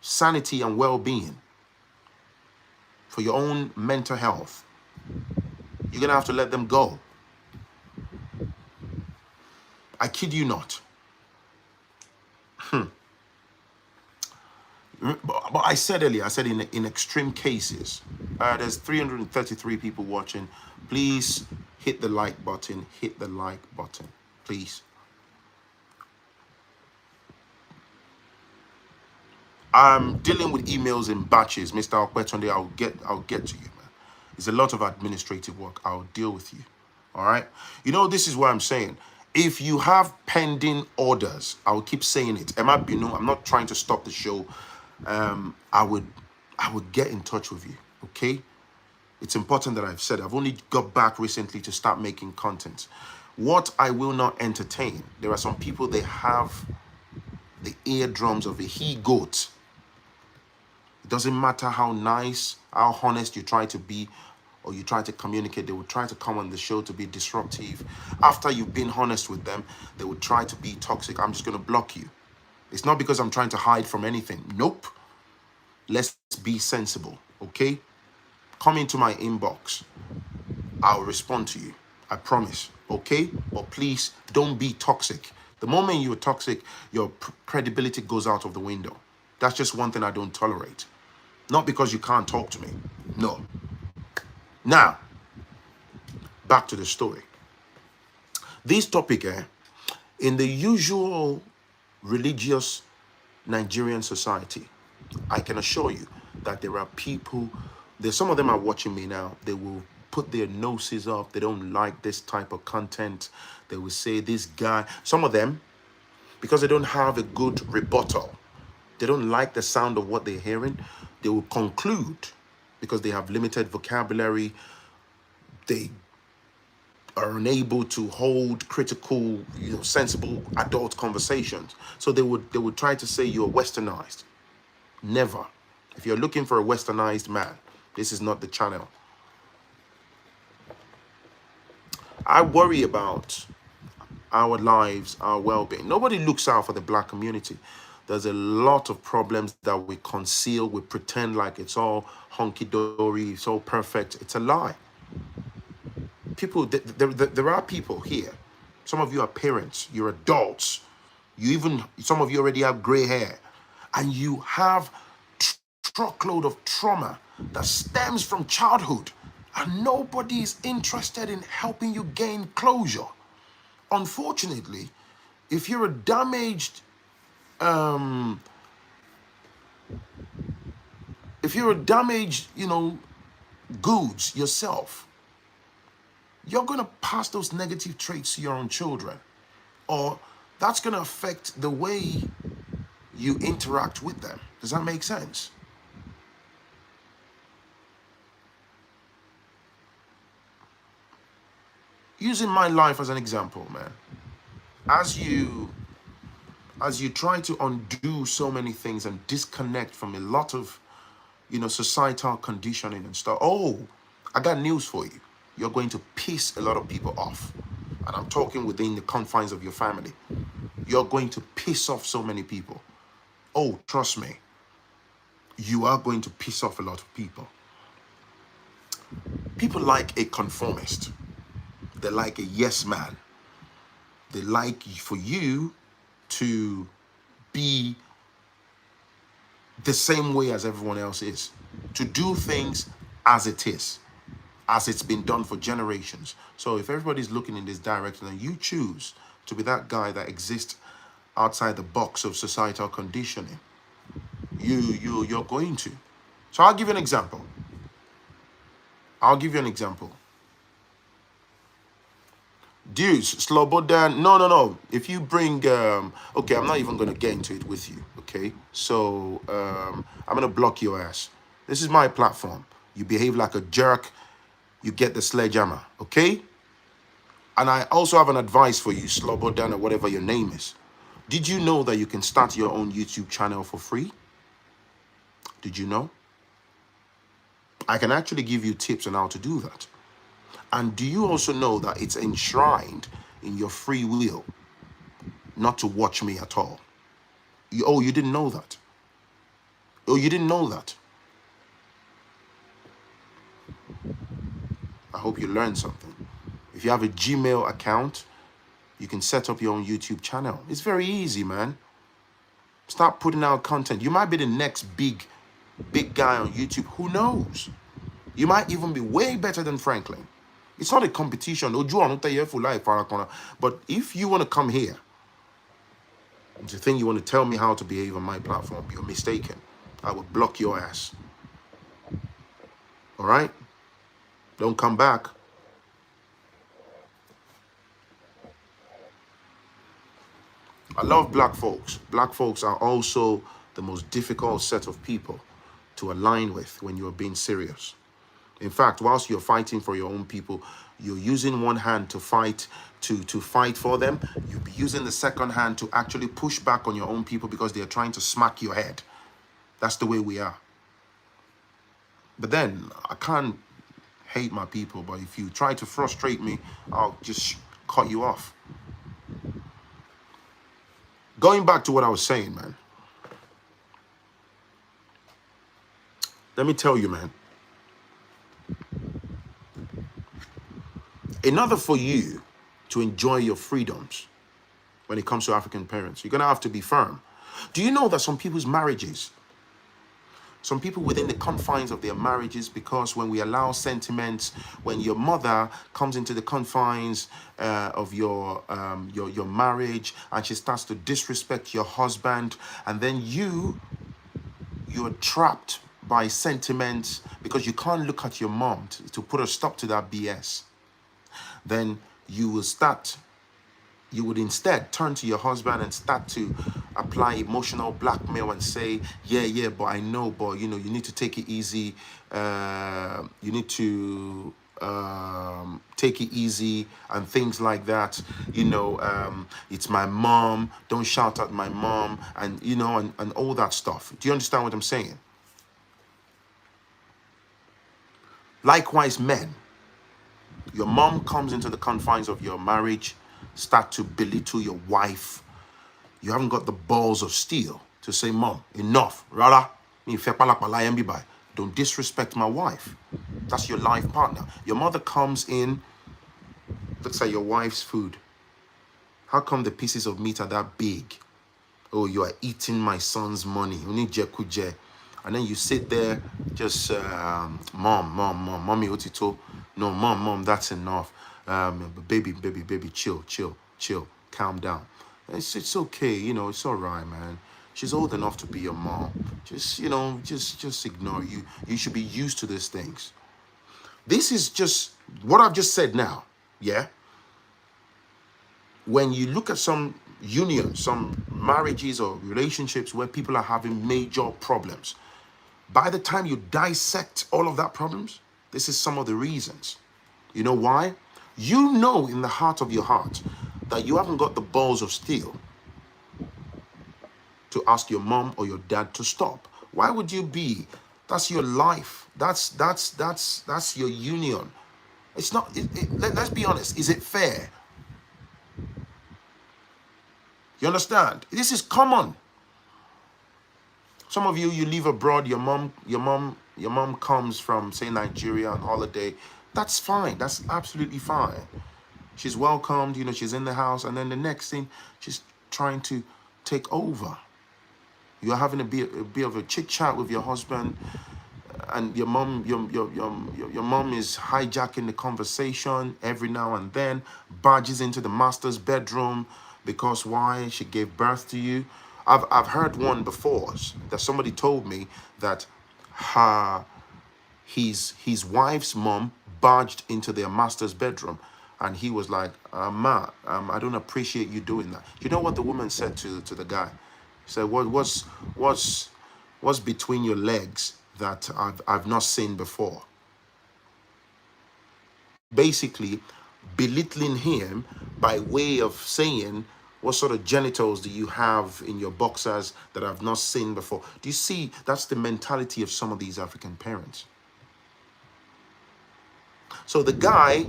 Speaker 1: sanity and well-being, for your own mental health, you're going to have to let them go. I kid you not. But I said earlier, I said in extreme cases, there's 333 people watching. Please hit the like button, please. I'm dealing with emails in batches, Mr. Okwetunde. I'll get to you, man. It's a lot of administrative work. I'll deal with you. All right. You know, this is what I'm saying. If you have pending orders, I will keep saying it. Emma Bino, I'm not trying to stop the show. I would get in touch with you. Okay. It's important that I've said. I've only got back recently to start making content. What I will not entertain. There are some people, they have the eardrums of a he-goat. It doesn't matter how nice, how honest you try to be, or you try to communicate, they will try to come on the show to be disruptive. After you've been honest with them, they will try to be toxic. I'm just going to block you. It's not because I'm trying to hide from anything. Nope. Let's be sensible, okay? Come into my inbox. I'll respond to you. I promise, okay? But please don't be toxic. The moment you're toxic, your credibility goes out of the window. That's just one thing I don't tolerate. Not because you can't talk to me. No. Now, back to the story. This topic, in the usual religious Nigerian society, I can assure you that there are people, some of them are watching me now, they will put their noses up, they don't like this type of content. They will say this guy, some of them, because they don't have a good rebuttal, they don't like the sound of what they're hearing, they will conclude, because they have limited vocabulary, they are unable to hold critical, sensible adult conversations. So they would try to say you're westernized. Never. If you're looking for a westernized man, this is not the channel. I worry about our lives, our well-being. Nobody looks out for the black community. There's a lot of problems that we conceal. We pretend like it's all hunky-dory, it's all perfect. It's a lie. People, there are people here. Some of you are parents, you're adults. Some of you already have gray hair. And you have truckload of trauma that stems from childhood. And nobody is interested in helping you gain closure. Unfortunately, if you're a damaged, goods yourself, you're going to pass those negative traits to your own children. Or that's going to affect the way you interact with them. Does that make sense? Using my life as an example, man. As you try to undo so many things and disconnect from a lot of, societal conditioning and stuff. Oh, I got news for you. You're going to piss a lot of people off. And I'm talking within the confines of your family. You're going to piss off so many people. Oh, trust me. You are going to piss off a lot of people. People like a conformist. They like a yes man. They like for you to be the same way as everyone else is. To do things as it is, as it's been done for generations. So if everybody's looking in this direction and you choose to be that guy that exists outside the box of societal conditioning, you're going to. So I'll give you an example. Dudes, Slobodan, no. If you bring, okay, I'm not even going to get into it with you, okay? So, I'm going to block your ass. This is my platform. You behave like a jerk, you get the sledgehammer, okay? And I also have an advice for you, Slobodan, or whatever your name is. Did you know that you can start your own YouTube channel for free? Did you know? I can actually give you tips on how to do that. And do you also know that it's enshrined in your free will not to watch me at all? You didn't know that? Oh, you didn't know that? I hope you learned something. If you have a Gmail account, you can set up your own YouTube channel. It's very easy, man. Start putting out content. You might be the next big guy on YouTube. Who knows? You might even be way better than Phrankleen. It's not a competition. But if you want to come here, If you think you want to tell me how to behave on my platform, you're mistaken. I will block your ass. All right? Don't come back. I love black folks. Black folks are also the most difficult set of people to align with when you're being serious. In fact, whilst you're fighting for your own people, you're using one hand to fight fight for them. You'll be using the second hand to actually push back on your own people because they're trying to smack your head. That's the way we are. But then I can't hate my people, but if you try to frustrate me, I'll just cut you off. Going back to what I was saying, man. Let me tell you, man. In order for you to enjoy your freedoms when it comes to African parents, you're going to have to be firm. Do you know that some people's marriages, some people within the confines of their marriages, because when we allow sentiments, when your mother comes into the confines of your marriage and she starts to disrespect your husband, and then you're trapped by sentiments because you can't look at your mom to put a stop to that BS, then you would instead turn to your husband and start to apply emotional blackmail and say, yeah, but I know, but you need to take it easy. You need to take it easy and things like that. It's my mom. Don't shout at my mom, and and all that stuff. Do you understand what I'm saying? Likewise, men. Your mom comes into the confines of your marriage, start to belittle your wife. You haven't got the balls of steel to say, Mom, enough. Don't disrespect my wife. That's your life partner. Your mother comes in, looks at your wife's food. How come the pieces of meat are that big? Oh, you are eating my son's money. And then you sit there, just, mommy, otito. No, mom, that's enough. Baby, chill, calm down. It's okay, it's all right, man. She's old enough to be your mom. Just ignore you. You should be used to these things. This is just what I've just said now, yeah? When you look at some unions, some marriages or relationships where people are having major problems, by the time you dissect all of that problems, this is some of the reasons. You know why? You know in the heart of your heart that you haven't got the balls of steel to ask your mom or your dad to stop. Why would you be? That's your life. That's your union. It's not, let's be honest. Is it fair? You understand? This is common. Some of you live abroad, your mom comes from, say, Nigeria on holiday. That's fine. That's absolutely fine. She's welcomed, she's in the house, and then the next thing, she's trying to take over. You're having a bit of a chit chat with your husband, and your mom is hijacking the conversation every now and then, barges into the master's bedroom because why? She gave birth to you. I've heard one before that somebody told me that his wife's mom barged into their master's bedroom, and he was like, Ma, I don't appreciate you doing that. You know what the woman said to the guy? She said, what's between your legs that I've not seen before? Basically belittling him by way of saying, what sort of genitals do you have in your boxers that I've not seen before? Do you see? That's the mentality of some of these African parents. So the guy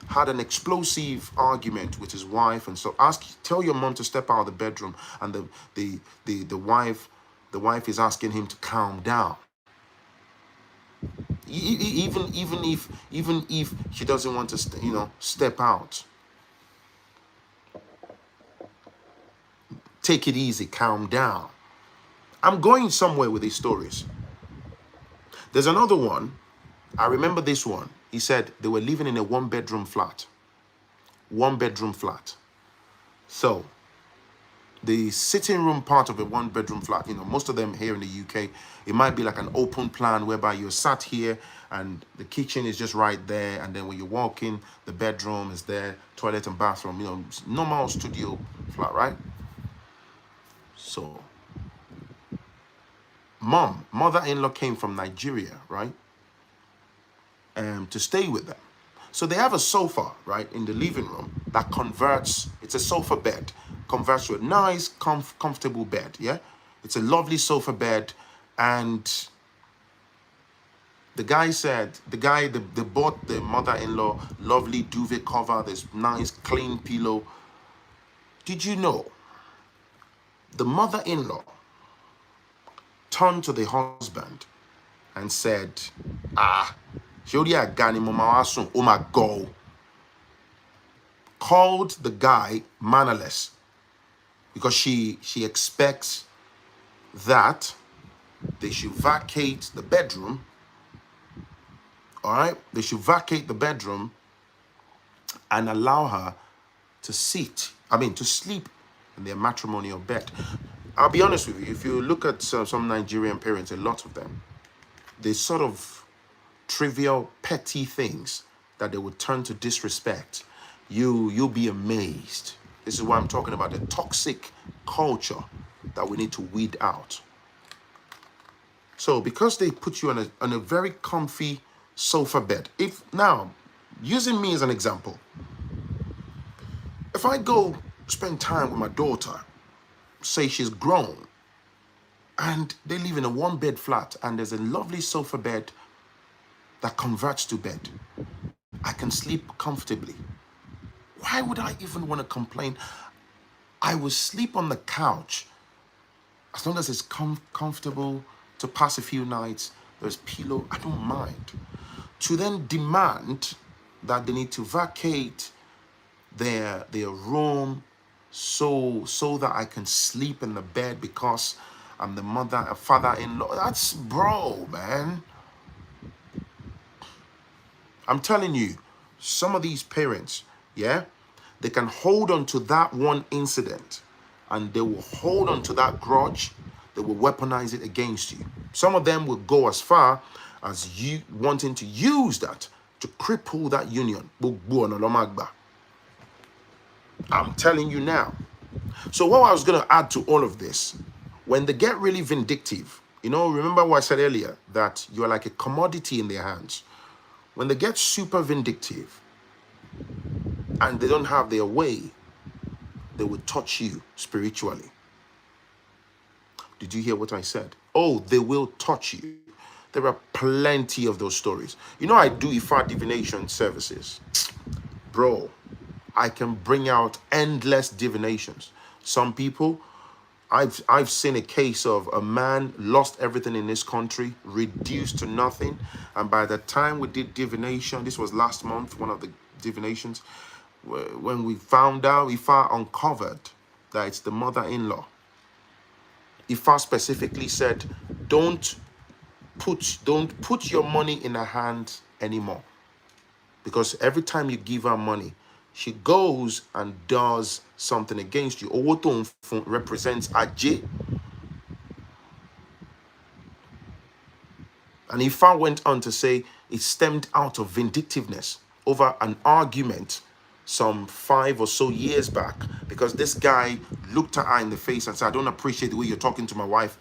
Speaker 1: had an explosive argument with his wife, and so tell your mom to step out of the bedroom, and the wife is asking him to calm down. Even if she doesn't want to, step out. Take it easy, calm down. I'm going somewhere with these stories. There's another one. I remember this one. He said they were living in a one-bedroom flat. So the sitting room part of a one-bedroom flat, most of them here in the UK, it might be like an open plan whereby you're sat here and the kitchen is just right there, and then when you walk in, the bedroom is there, toilet and bathroom, normal studio flat, right? So, mother-in-law came from Nigeria, right? To stay with them. So they have a sofa, right, in the living room that converts, it's a sofa bed, converts to a nice, comfortable bed, yeah? It's a lovely sofa bed, and the guy said, they bought the mother-in-law lovely duvet cover, this nice, clean pillow. Did you know the mother-in-law turned to the husband and said, oh my God, called the guy mannerless because she expects that they should vacate the bedroom, all right? They should vacate the bedroom and allow her to sleep in their matrimonial bed. I'll be honest with you, if you look at some Nigerian parents, a lot of them, they sort of trivial, petty things that they would turn to disrespect. You'll be amazed. This is why I'm talking about the toxic culture that we need to weed out. So because they put you on a very comfy sofa bed, now, using me as an example, if I go spend time with my daughter, say she's grown, and they live in a one-bed flat, and there's a lovely sofa bed that converts to bed, I can sleep comfortably. Why would I even want to complain? I will sleep on the couch as long as it's comfortable to pass a few nights. There's pillow, I don't mind. To then demand that they need to vacate their room so that I can sleep in the bed because I'm the father-in-law. That's bro, man. I'm telling you, some of these parents, yeah, they can hold on to that one incident and they will hold on to that grudge. They will weaponize it against you. Some of them will go as far as you wanting to use that to cripple that union. I'm telling you now. So what I was going to add to all of this, when they get really vindictive, remember what I said earlier, that you're like a commodity in their hands. When they get super vindictive and they don't have their way, they will touch you spiritually. Did you hear what I said? Oh, they will touch you. There are plenty of those stories. I do Ifa divination services. Bro, I can bring out endless divinations. Some people, I've seen a case of a man lost everything in this country, reduced to nothing, and by the time we did divination, this was last month, one of the divinations, when we found out, Ifa uncovered that it's the mother-in-law. Ifa specifically said, don't put your money in her hand anymore, because every time you give her money, she goes and does something against you. Owoto represents Ajay. And Ifa went on to say it stemmed out of vindictiveness over an argument some 5 or so years back, because this guy looked her in the face and said, I don't appreciate the way you're talking to my wife.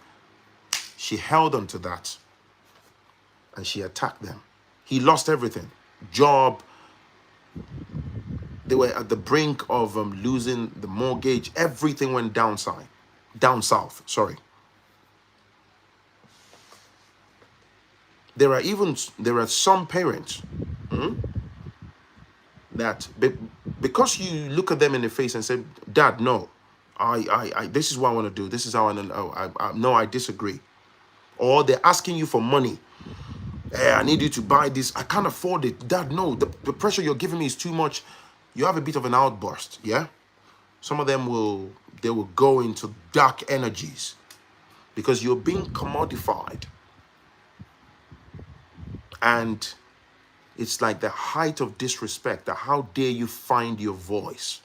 Speaker 1: She held on to that and she attacked them. He lost everything. Job. They were at the brink of losing the mortgage. Everything went down south, sorry. There are some parents that because you look at them in the face and say, Dad, no, I this is what I want to do. This is how I disagree. Or they're asking you for money. Hey, I need you to buy this. I can't afford it. Dad, no, the pressure you're giving me is too much. You have a bit of an outburst, yeah? Some of them will go into dark energies because you're being commodified. And it's like the height of disrespect, that how dare you find your voice.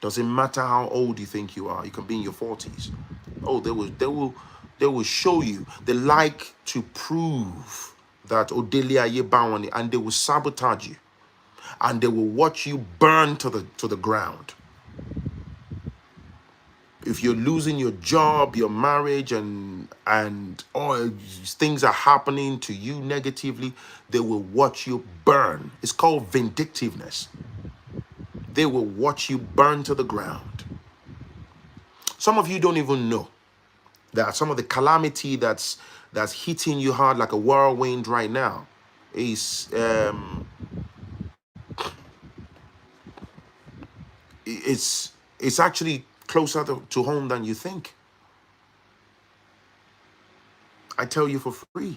Speaker 1: Doesn't matter how old you think you are. You can be in your 40s. Oh, they will show you. They like to prove that Odelia Yebawani, and they will sabotage you. And they will watch you burn to the ground. If you're losing your job, your marriage, and all things are happening to you negatively, they will watch you burn. It's called vindictiveness. They will watch you burn to the ground. Some of you don't even know that some of the calamity that's hitting you hard like a whirlwind right now is it's actually closer to home than you think. I tell you for free.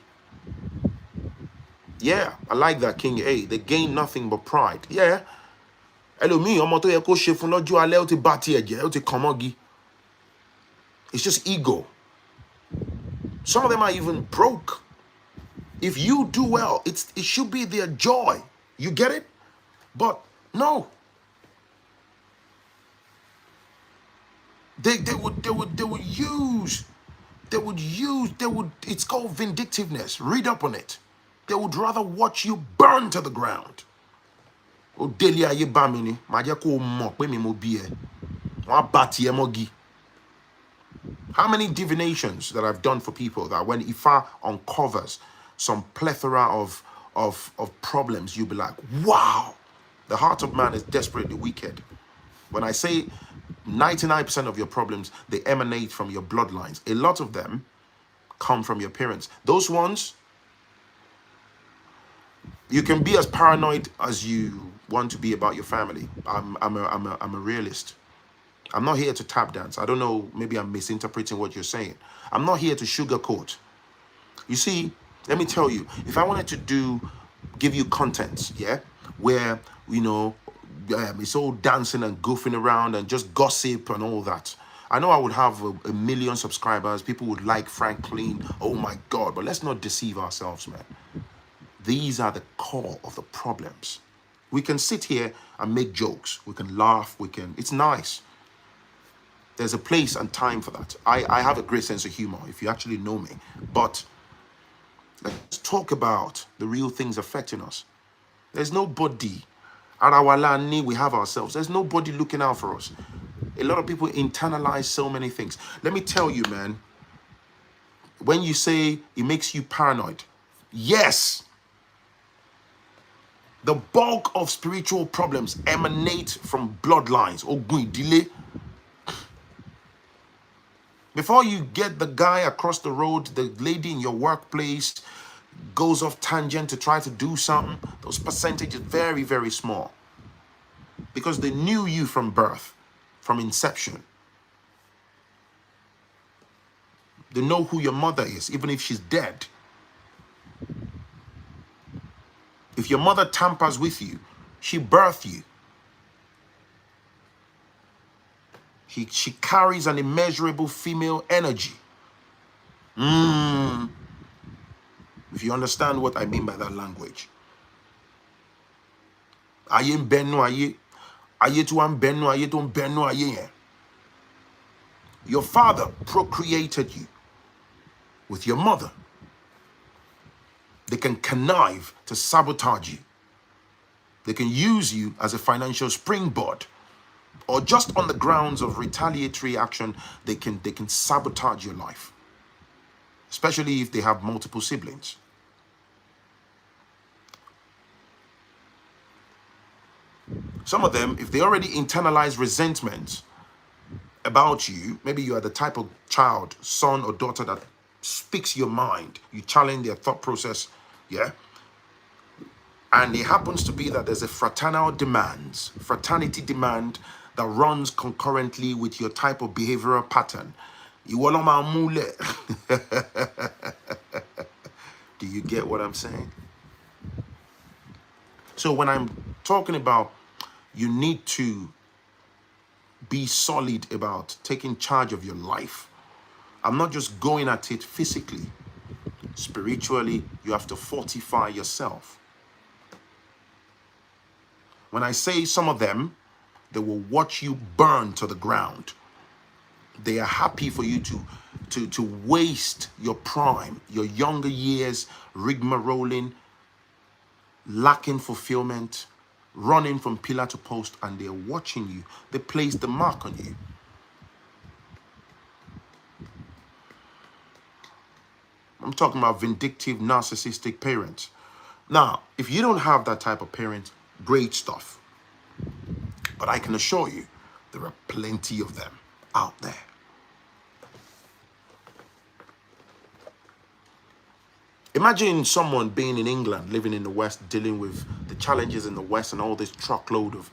Speaker 1: Yeah, I like that, King A. They gain nothing but pride. Yeah. It's just ego. Some of them are even broke. If you do well, it should be their joy. You get it? But no. They would use, it's called vindictiveness. Read up on it. They would rather watch you burn to the ground. How many divinations that I've done for people that when Ifa uncovers some plethora of problems, you'll be like, wow, the heart of man is desperately wicked. When I say 99% of your problems, they emanate from your bloodlines. A lot of them come from your parents. Those ones, you can be as paranoid as you want to be about your family. I'm a realist. I'm not here to tap dance. I don't know, maybe I'm misinterpreting what you're saying. I'm not here to sugarcoat. You see, let me tell you, if I wanted to give you content, yeah, where, you know, it's all dancing and goofing around and just gossip and all that, I know I would have a million subscribers. People would like Phrankleen. Oh my God, but let's not deceive ourselves, man. These are the core of the problems. We can sit here and make jokes. We can laugh. It's nice. There's a place and time for that. I have a great sense of humor, if you actually know me. But let's talk about the real things affecting us. There's nobody. Arawalani, we have ourselves. There's nobody looking out for us. A lot of people internalize so many things. Let me tell you, man, when you say it makes you paranoid, yes, the bulk of spiritual problems emanate from bloodlines. Ogun delay. Before you get the guy across the road, the lady in your workplace goes off tangent to try to do something, those percentages very, very small. Because they knew you from birth, from inception. They know who your mother is, even if she's dead. If your mother tampers with you, she birthed you. She carries an immeasurable female energy. If you understand what I mean by that language. Your father procreated you with your mother. They can connive to sabotage you. They can use you as a financial springboard. Or just on the grounds of retaliatory action, they can sabotage your life. Especially if they have multiple siblings. Some of them, if they already internalize resentment about you, maybe you are the type of child, son or daughter that speaks your mind, you challenge their thought process, yeah? And it happens to be that there's a fraternity demand that runs concurrently with your type of behavioral pattern. Do you get what I'm saying? So when I'm talking about you need to be solid about taking charge of your life, I'm not just going at it physically. Spiritually, you have to fortify yourself. When I say some of them, They will watch you burn to the ground. They are happy for you to waste your prime, your younger years, rigmaroling, lacking fulfillment, running from pillar to post, and they're watching you. They place the mark on you. I'm talking about vindictive, narcissistic parents. Now, if you don't have that type of parent, great stuff. But I can assure you, there are plenty of them out there. Imagine someone being in England, living in the West, dealing with the challenges in the West and all this truckload of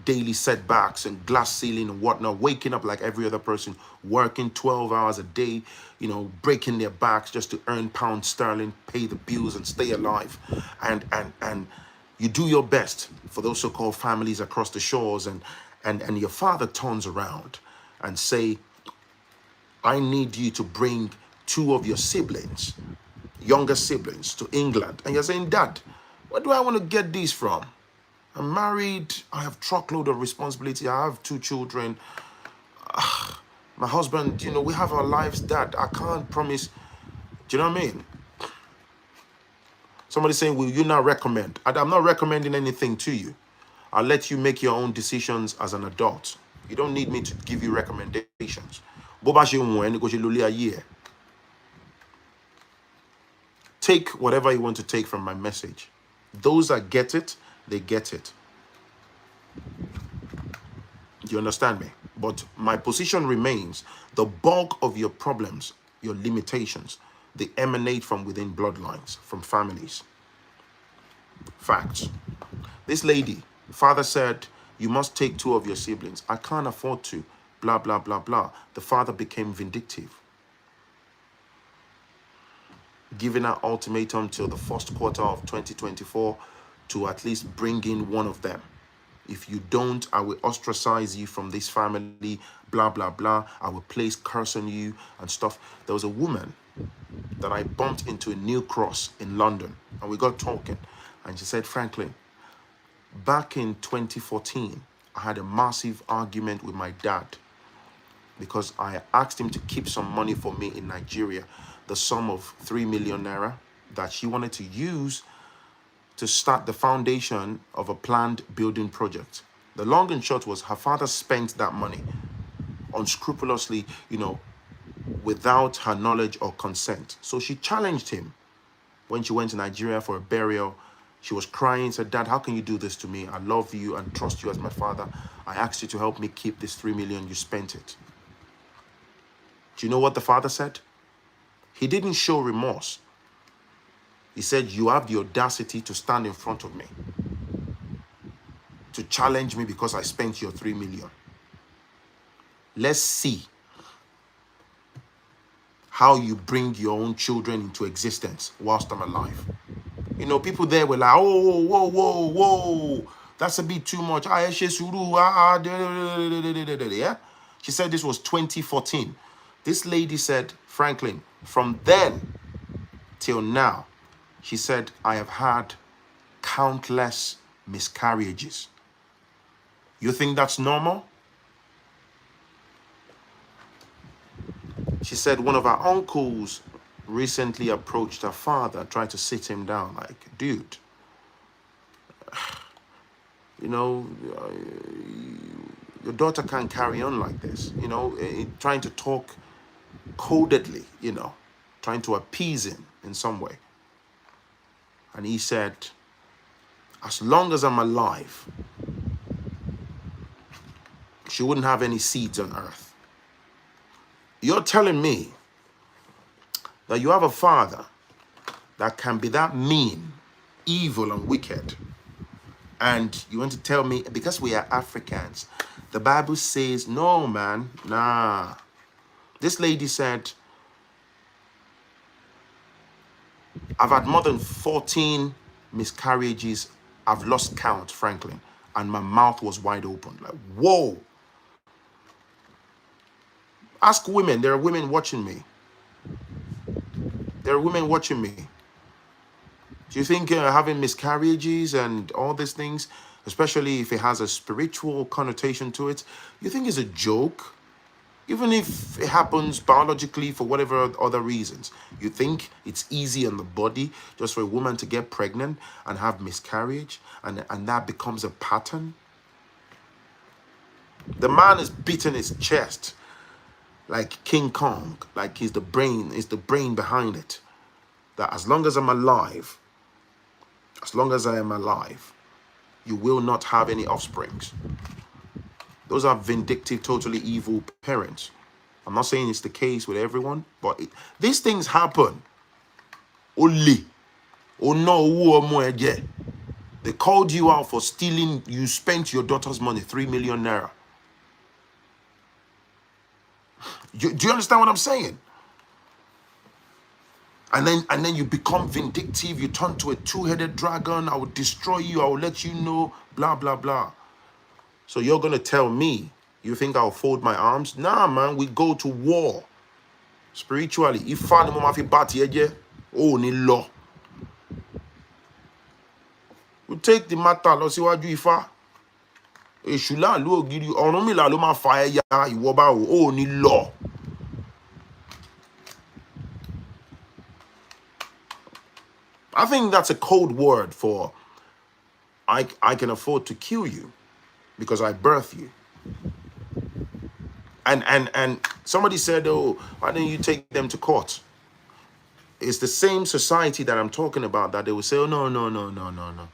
Speaker 1: daily setbacks and glass ceiling and whatnot, waking up like every other person, working 12 hours a day, you know, breaking their backs just to earn pounds sterling, pay the bills and stay alive. And you do your best for those so-called families across the shores, and your father turns around and say, I need you to bring 2 of your siblings, younger siblings, to England. And you're saying, Dad, where do I want to get these from? I'm married, I have truckload of responsibility, I have 2 children. My husband, you know, we have our lives, Dad. I can't promise. Do you know what I mean? Somebody saying, will you not recommend? I'm not recommending anything to you. I'll let you make your own decisions as an adult. You don't need me to give you recommendations. Take whatever you want to take from my message. Those that get it, they get it. Do you understand me? But my position remains, the bulk of your problems, your limitations, they emanate from within bloodlines, from families. Facts. This lady, father said, you must take 2 of your siblings. I can't afford to, blah, blah, blah, blah. The father became vindictive, giving an ultimatum till the first quarter of 2024 to at least bring in 1 of them. If you don't, I will ostracize you from this family, blah, blah, blah. I will place curse on you and stuff. There was a woman that I bumped into in New Cross in London, and we got talking. And she said, Phrankleen, back in 2014, I had a massive argument with my dad because I asked him to keep some money for me in Nigeria, the sum of 3 million naira that she wanted to use to start the foundation of a planned building project. The long and short was her father spent that money unscrupulously, you know, without her knowledge or consent. So she challenged him when she went to Nigeria for a burial. She was crying, said, Dad, how can you do this to me? I love you and trust you as my father. I asked you to help me keep this 3 million, you spent it. Do you know what the father said? He didn't show remorse. He said, you have the audacity to stand in front of me, to challenge me because I spent your 3 million. Let's see how you bring your own children into existence whilst I'm alive. You know, people there were like, oh, whoa, whoa, whoa, that's a bit too much. Yeah? She said this was 2014. This lady said, Phrankleen, from then till now, she said, I have had countless miscarriages. You think that's normal? She said one of her uncles recently approached her father, tried to sit him down, like, dude, you know, your daughter can't carry on like this, you know, trying to talk codedly, you know, trying to appease him in some way. And he said, as long as I'm alive, she wouldn't have any seeds on earth. You're telling me that you have a father that can be that mean, evil, and wicked. And you want to tell me, because we are Africans, the Bible says, no, man, nah. This lady said, I've had more than 14 miscarriages. I've lost count, Phrankleen. And my mouth was wide open. Like, whoa. Ask women. There are women watching me. There are women watching me. Do you think having miscarriages and all these things especially if it has a spiritual connotation to it, you think it's a joke. Even if it happens biologically for whatever other reasons, you think it's easy on the body just for a woman to get pregnant and have miscarriage, and that becomes a pattern. The man is beating his chest like King Kong, like he's the brain behind it. That as long as I'm alive, as long as I am alive, you will not have any offsprings. Those are vindictive, totally evil parents. I'm not saying it's the case with everyone, but these things happen. Only. Oh no, they called you out for stealing. You spent your daughter's money, 3 million naira. Do you understand what I'm saying? And then you become vindictive. You turn to a two-headed dragon. I will destroy you. I will let you know. Blah, blah, blah. So you're going to tell me, you think I'll fold my arms? Nah, man, we go to war. Spiritually. If oh, ni law. We take the matter. Let's see what you ifa. Eshula lo giri. Onomila lo ma fire ya. Iwoba oh, ni law. I think that's a code word for I can afford to kill you because I birthed you. And somebody said, oh, why don't you take them to court? It's the same society that I'm talking about that they will say, oh, no.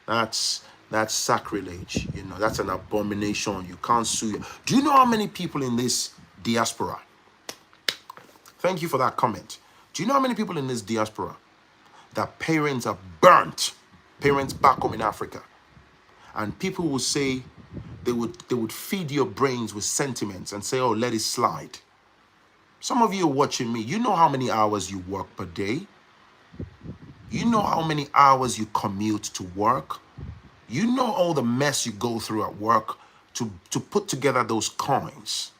Speaker 1: That's sacrilege. You know, that's an abomination. You can't sue you. Do you know how many people in this diaspora? Thank you for that comment. Do you know how many people in this diaspora that parents are burnt, parents back home in Africa, and people will say they would feed your brains with sentiments and say, oh, let it slide. Some of you are watching me. You know how many hours you work per day. You know how many hours you commute to work. You know all the mess you go through at work to put together those coins.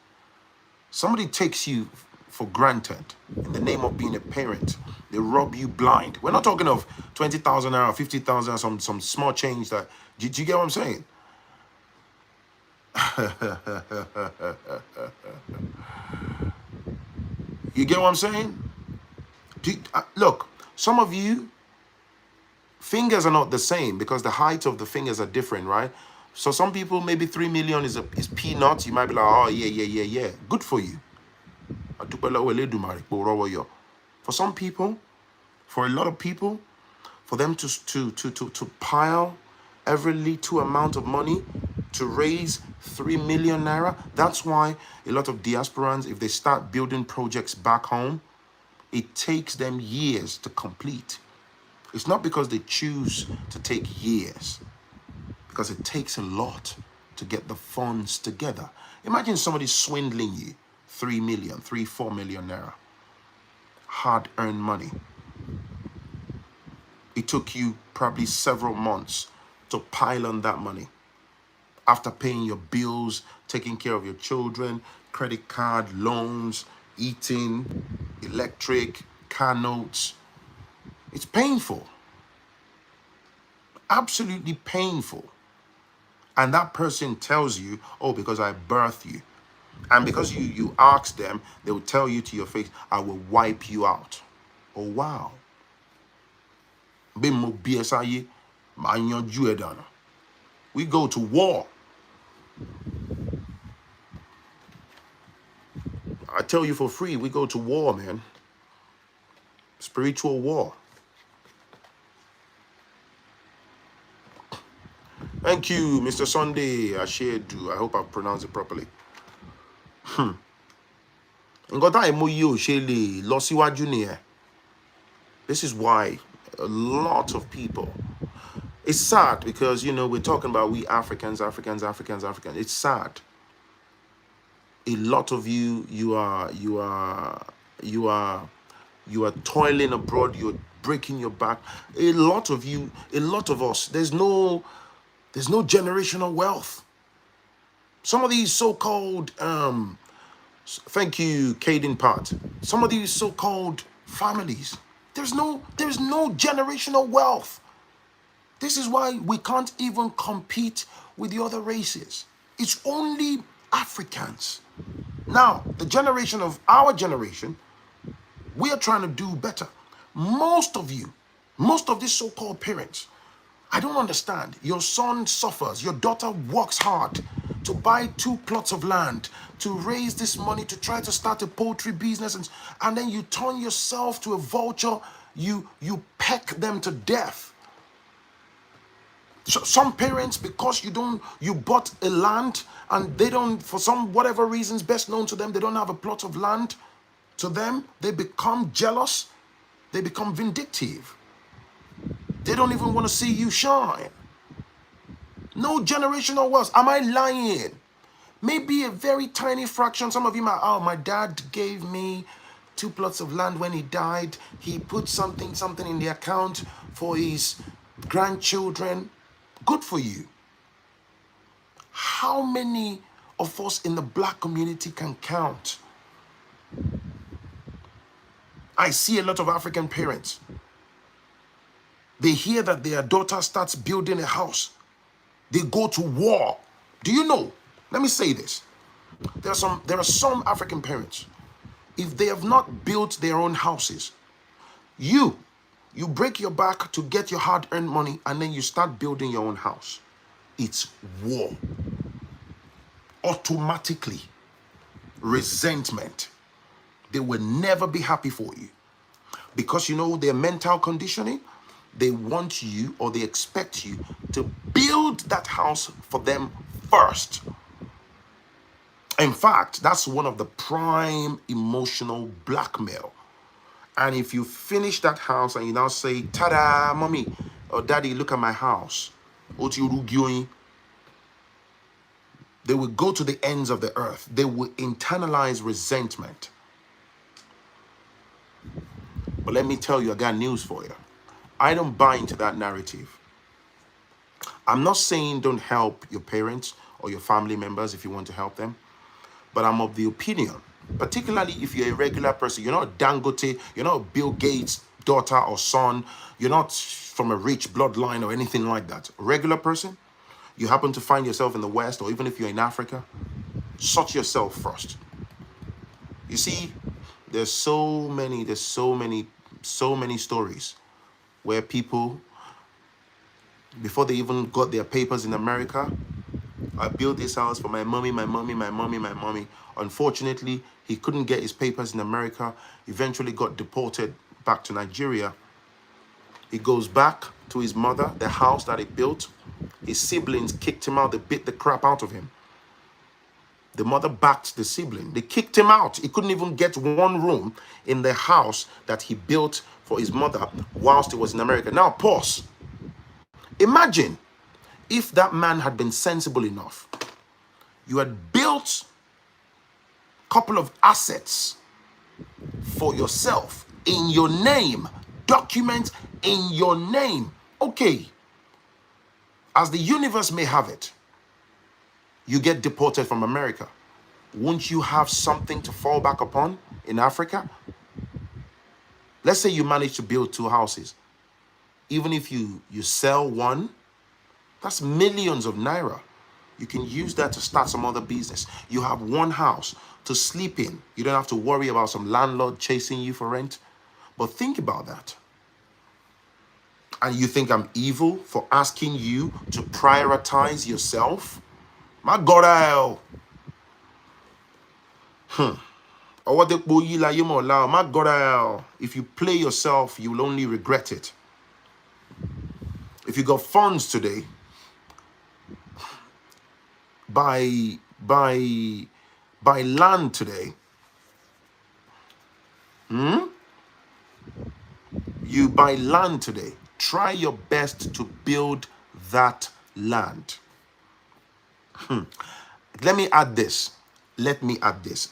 Speaker 1: Somebody takes you for granted in the name of being a parent. They rob you blind. We're not talking of 20,000 or 50,000, some small change. That do you get what I'm saying? You get what I'm saying? Look, some of you, fingers are not the same because the height of the fingers are different, right? So some people, maybe 3 million is peanuts. You might be like, oh, yeah. Good for you. For some people, for a lot of people, for them to pile every little amount of money to raise 3 million naira, that's why a lot of diasporans, if they start building projects back home, it takes them years to complete. It's not because they choose to take years, because it takes a lot to get the funds together. Imagine somebody swindling you 3 million, 4 million naira. Hard-earned money. It took you probably several months to pile on that money. After paying your bills, taking care of your children, credit card, loans, eating, electric, car notes. It's painful. Absolutely painful. And that person tells you, oh, because I birthed you. And because you ask them, they will tell you to your face, I will wipe you out. Oh, wow. We go to war. I tell you for free, we go to war, man. Spiritual war. Thank you, Mr. Sunday Ashedu. I hope I pronounced it properly. This is why a lot of people, it's sad because, you know, we're talking about we Africans. It's sad. A lot of you are toiling abroad, you're breaking your back. A lot of you, a lot of us, there's no generational wealth. Some of these so-called thank you, Caden Part. Some of these so-called families, there's no generational wealth. This is why we can't even compete with the other races. It's only Africans. Now, the generation of our generation, we are trying to do better. Most of you, most of these so-called parents, I don't understand. Your son suffers. Your daughter works hard to buy 2 plots of land, to raise this money, to try to start a poultry business, and then you turn yourself to a vulture. You peck them to death. So some parents, because you bought a land and they don't, for some whatever reasons best known to them, they don't have a plot of land. To them, they become jealous. They become vindictive. They don't even want to see you shine. No generational wealth. Am I lying? Maybe a very tiny fraction. Some of you might, oh, my dad gave me 2 plots of land when he died. He put something in the account for his grandchildren. Good for you. How many of us in the black community can count? I see a lot of African parents. They hear that their daughter starts building a house. They go to war. Do you know? Let me say this. There are some African parents. If they have not built their own houses, you break your back to get your hard-earned money, and then you start building your own house. It's war. Automatically, resentment. They will never be happy for you. Because you know their mental conditioning, they want you or they expect you to build that house for them first. In fact, that's one of the prime emotional blackmail. And if you finish that house and you now say, "Ta-da, mommy," or "Daddy, look at my house," they will go to the ends of the earth. They will internalize resentment. But let me tell you, I got news for you. I don't buy into that narrative. I'm not saying don't help your parents or your family members if you want to help them. But I'm of the opinion, particularly if you're a regular person, you're not a Dangote, you're not a Bill Gates' daughter or son, you're not from a rich bloodline or anything like that. A regular person, you happen to find yourself in the West, or even if you're in Africa, sort yourself first. You see, there's so many stories where people, before they even got their papers in America, I built this house for my mommy. Unfortunately, he couldn't get his papers in America, eventually got deported back to Nigeria. He goes back to his mother, the house that he built. His siblings kicked him out. They bit the crap out of him. The mother backed the sibling. They kicked him out. He couldn't even get one room in the house that he built for his mother whilst he was in America. Now, pause. Imagine if that man had been sensible enough. You had built a couple of assets for yourself in your name, documents in your name. Okay, as the universe may have it, you get deported from America. Won't you have something to fall back upon in Africa? Let's say you manage to build 2 houses. Even if you sell one, that's millions of naira. You can use that to start some other business. You have one house to sleep in. You don't have to worry about some landlord chasing you for rent. But think about that. And you think I'm evil for asking you to prioritize yourself? My God, my God, if you play yourself, you will only regret it. If you got funds today, buy land today. You buy land today. Try your best to build that land. Let me add this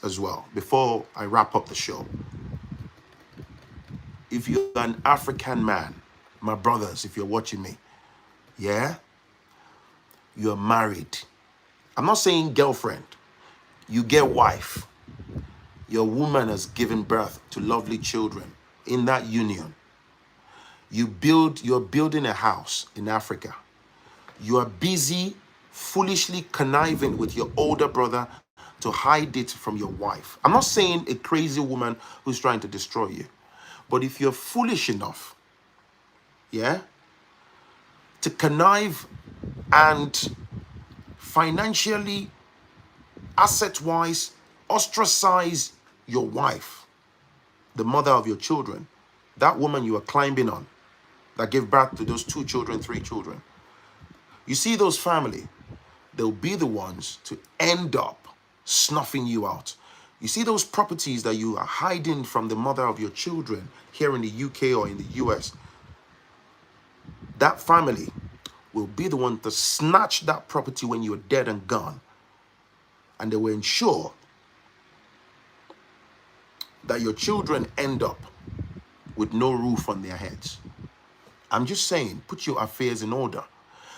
Speaker 1: as well before I wrap up the show. If you're an African man, my brothers, if you're watching me, yeah, you're married. I'm not saying girlfriend. You get wife. Your woman has given birth to lovely children in that union. You're building a house in Africa. You are busy foolishly conniving with your older brother to hide it from your wife. I'm not saying a crazy woman who's trying to destroy you, but if you're foolish enough, yeah, to connive and financially, asset-wise, ostracize your wife, the mother of your children, that woman you are climbing on, that gave birth to those 2 children, 3 children. You see those family, they'll be the ones to end up snuffing you out. You see those properties that you are hiding from the mother of your children here in the UK or in the US, that family will be the one to snatch that property when you're dead and gone. And they will ensure that your children end up with no roof on their heads. I'm just saying, put your affairs in order.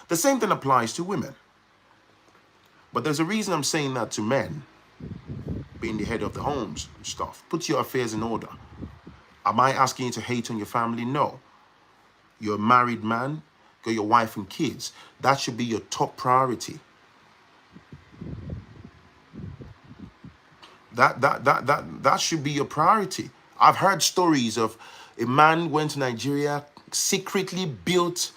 Speaker 1: The same thing applies to women. But there's a reason I'm saying that to men, being the head of the homes and stuff. Put your affairs in order. Am I asking you to hate on your family? No. You're a married man, got your wife and kids. That should be your top priority. That should be your priority. I've heard stories of a man went to Nigeria, secretly built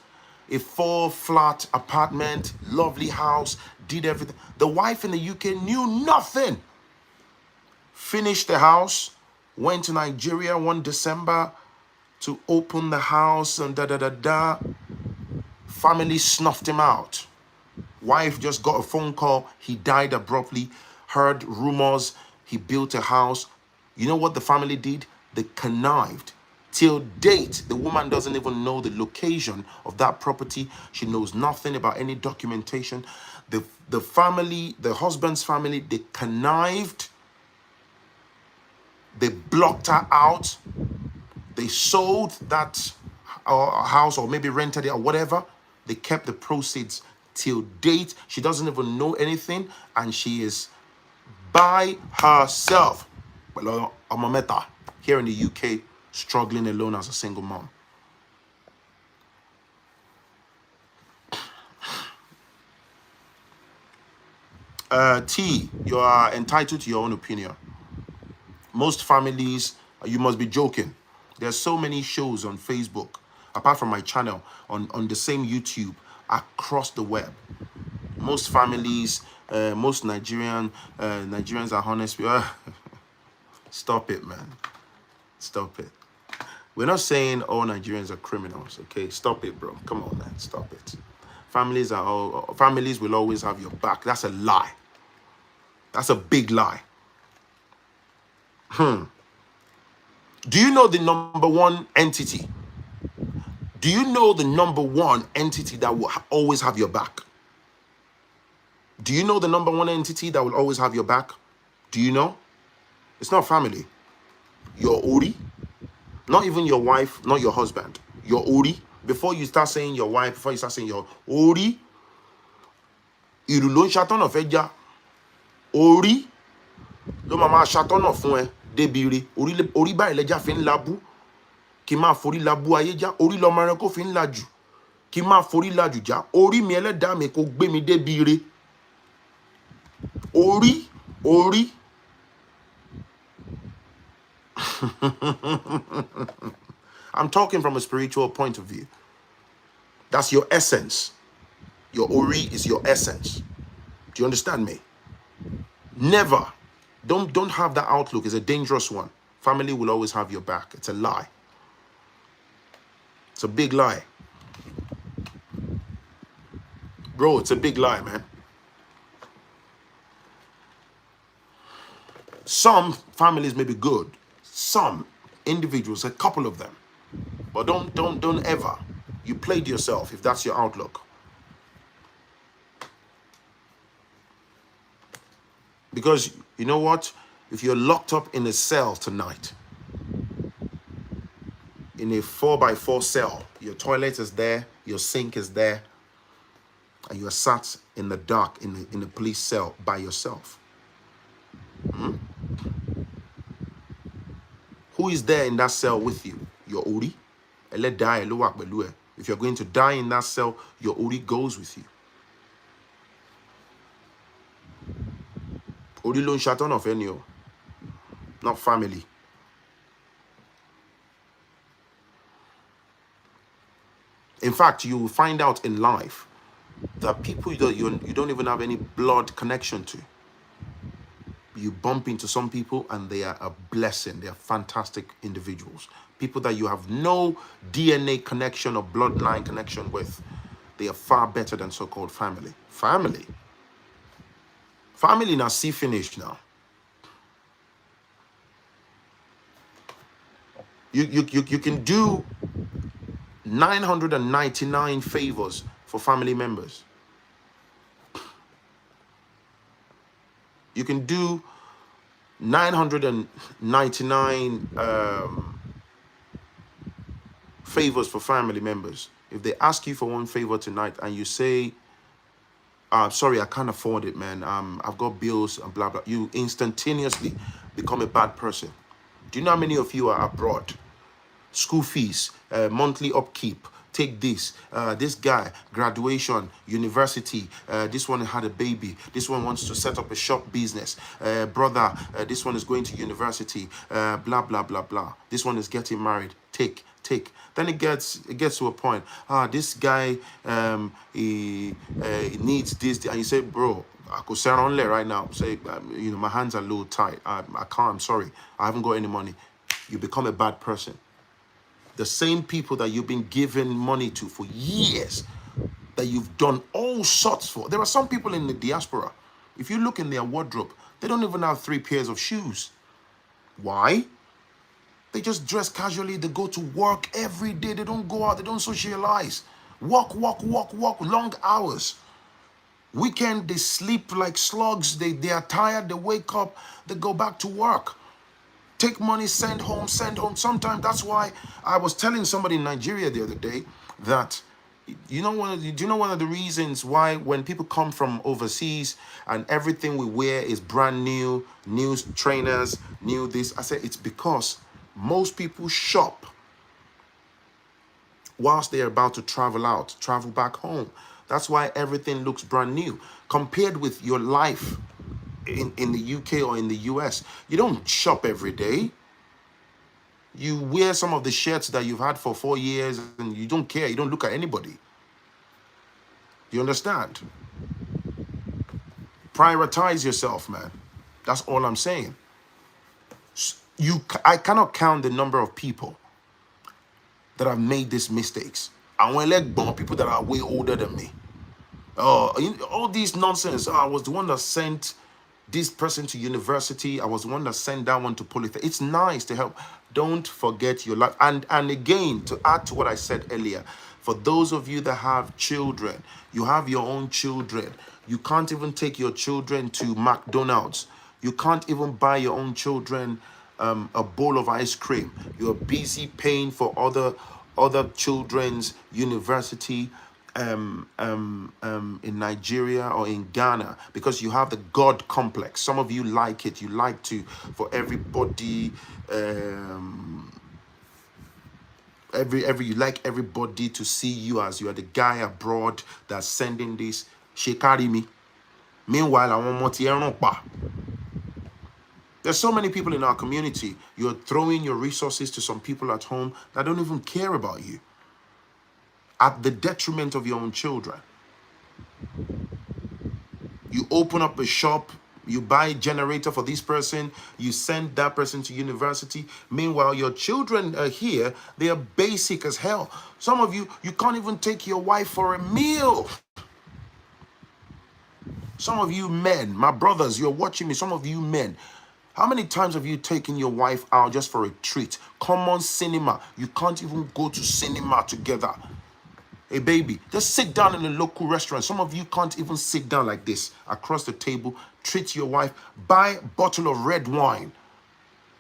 Speaker 1: a 4-flat apartment, lovely house, did everything. The wife in the UK knew nothing. Finished the house, went to Nigeria one December to open the house and Family snuffed him out. Wife just got a phone call. He died abruptly. Heard rumors. He built a house. You know what the family did? They connived. Till date, the woman doesn't even know the location of that property. She knows nothing about any documentation. The family, the husband's family, they connived. They blocked her out. They sold that house or maybe rented it or whatever. They kept the proceeds till date. She doesn't even know anything and she is by herself. Well, Amameta here in the UK, struggling alone as a single mom. T, you are entitled to your own opinion. Most families, you must be joking. There's so many shows on Facebook, apart from my channel, on the same YouTube, across the web. Most families, most Nigerians are honest. Stop it, man. Stop it. We're not saying all Nigerians are criminals, okay? Stop it, bro. Come on, man. Stop it. Families will always have your back. That's a lie. That's a big lie. Do you know the number one entity? Do you know the number one entity that will always have your back? Do you know the number one entity that will always have your back? Do you know? It's not family. Your Ori. Not even your wife, not your husband. Your Ori. Before you start saying your wife, before you start saying your Ori, Irulon Shatan of Eja. Ori. Lo mama Shatan of Fun Debiri. Ori ba eleja fin labu. Ki ma fori labu ayeja. Ori lo maran ko fin laju. Ki ma fori laju ja. Ori mi eleda mi ko gbe mi debiri. Ori. Ori. I'm talking from a spiritual point of view. That's your essence. Your Ori is your essence. Do you understand me? Never. Don't have that outlook. It's a dangerous one. Family will always have your back. It's a lie. It's a big lie. Bro, it's a big lie, man. Some families may be good. Some individuals, a couple of them. But don't ever. You played yourself if that's your outlook. Because you know what? If you're locked up in a cell tonight, in a 4x4 cell, your toilet is there, your sink is there, and you are sat in the dark in a police cell by yourself. Who is there in that cell with you? Your Ori? Let die. If you're going to die in that cell, your Ori goes with you. Ori lon shaton of any, not family. In fact, you will find out in life that people you don't even have any blood connection to. You bump into some people and they are a blessing. They are fantastic individuals. People that you have no DNA connection or bloodline connection with. They are far better than so-called family. Family now see finish now. You can do 999 favors for family members. You can do 999 favors for family members. If they ask you for one favor tonight and you say, sorry, I can't afford it, man. I've got bills and blah, blah. You instantaneously become a bad person. Do you know how many of you are abroad? School fees, monthly upkeep, take this, this guy, graduation, university, this one had a baby, this one wants to set up a shop business, brother, this one is going to university, blah, blah, blah, blah. This one is getting married, take. Then it gets to a point, this guy, he needs this, and you say, bro, I could sell on there right now, say, my hands are a little tight, I can't, I'm sorry, I haven't got any money. You become a bad person. The same people that you've been giving money to for years, that you've done all sorts for. There are some people in the diaspora, if you look in their wardrobe, they don't even have 3 pairs of shoes. Why? They just dress casually, they go to work every day, they don't go out, they don't socialize. Walk, long hours. Weekend, they sleep like slugs, they are tired, they wake up, they go back to work. Take money, send home. Sometimes that's why I was telling somebody in Nigeria the other day that, do you know one of the reasons why when people come from overseas and everything we wear is brand new trainers, new this? I said it's because most people shop whilst they're about to travel back home. That's why everything looks brand new compared with your life in the UK or in the US. You don't shop every day. You wear some of the shirts that you've had for 4 years and you don't care. You don't look at anybody. You understand? Prioritize yourself, man. That's all I'm saying. I cannot count the number of people that have made these mistakes. I want to let people that are way older than me. All these nonsense. I was the one that sent this person to university. I was the one that sent that one to Polytech. It's nice to help. Don't forget your life. And again, to add to what I said earlier, for those of you that have children, you have your own children. You can't even take your children to McDonald's. You can't even buy your own children a bowl of ice cream. You're busy paying for other children's university in Nigeria or in Ghana because you have the God complex. Some of you like it. You like to, for everybody, you like everybody to see you as you are the guy abroad that's sending this. She carry me. Meanwhile, I want more. There's so many people in our community. You're throwing your resources to some people at home that don't even care about you, at the detriment of your own children. You open up a shop, you buy a generator for this person, you send that person to university. Meanwhile, your children are here, they are basic as hell. Some of you, you can't even take your wife for a meal. Some of you men, my brothers, you're watching me, some of you men, how many times have you taken your wife out just for a treat? Common cinema, you can't even go to cinema together. Hey baby, just sit down in a local restaurant. Some of you can't even sit down like this across the table. Treat your wife. Buy a bottle of red wine.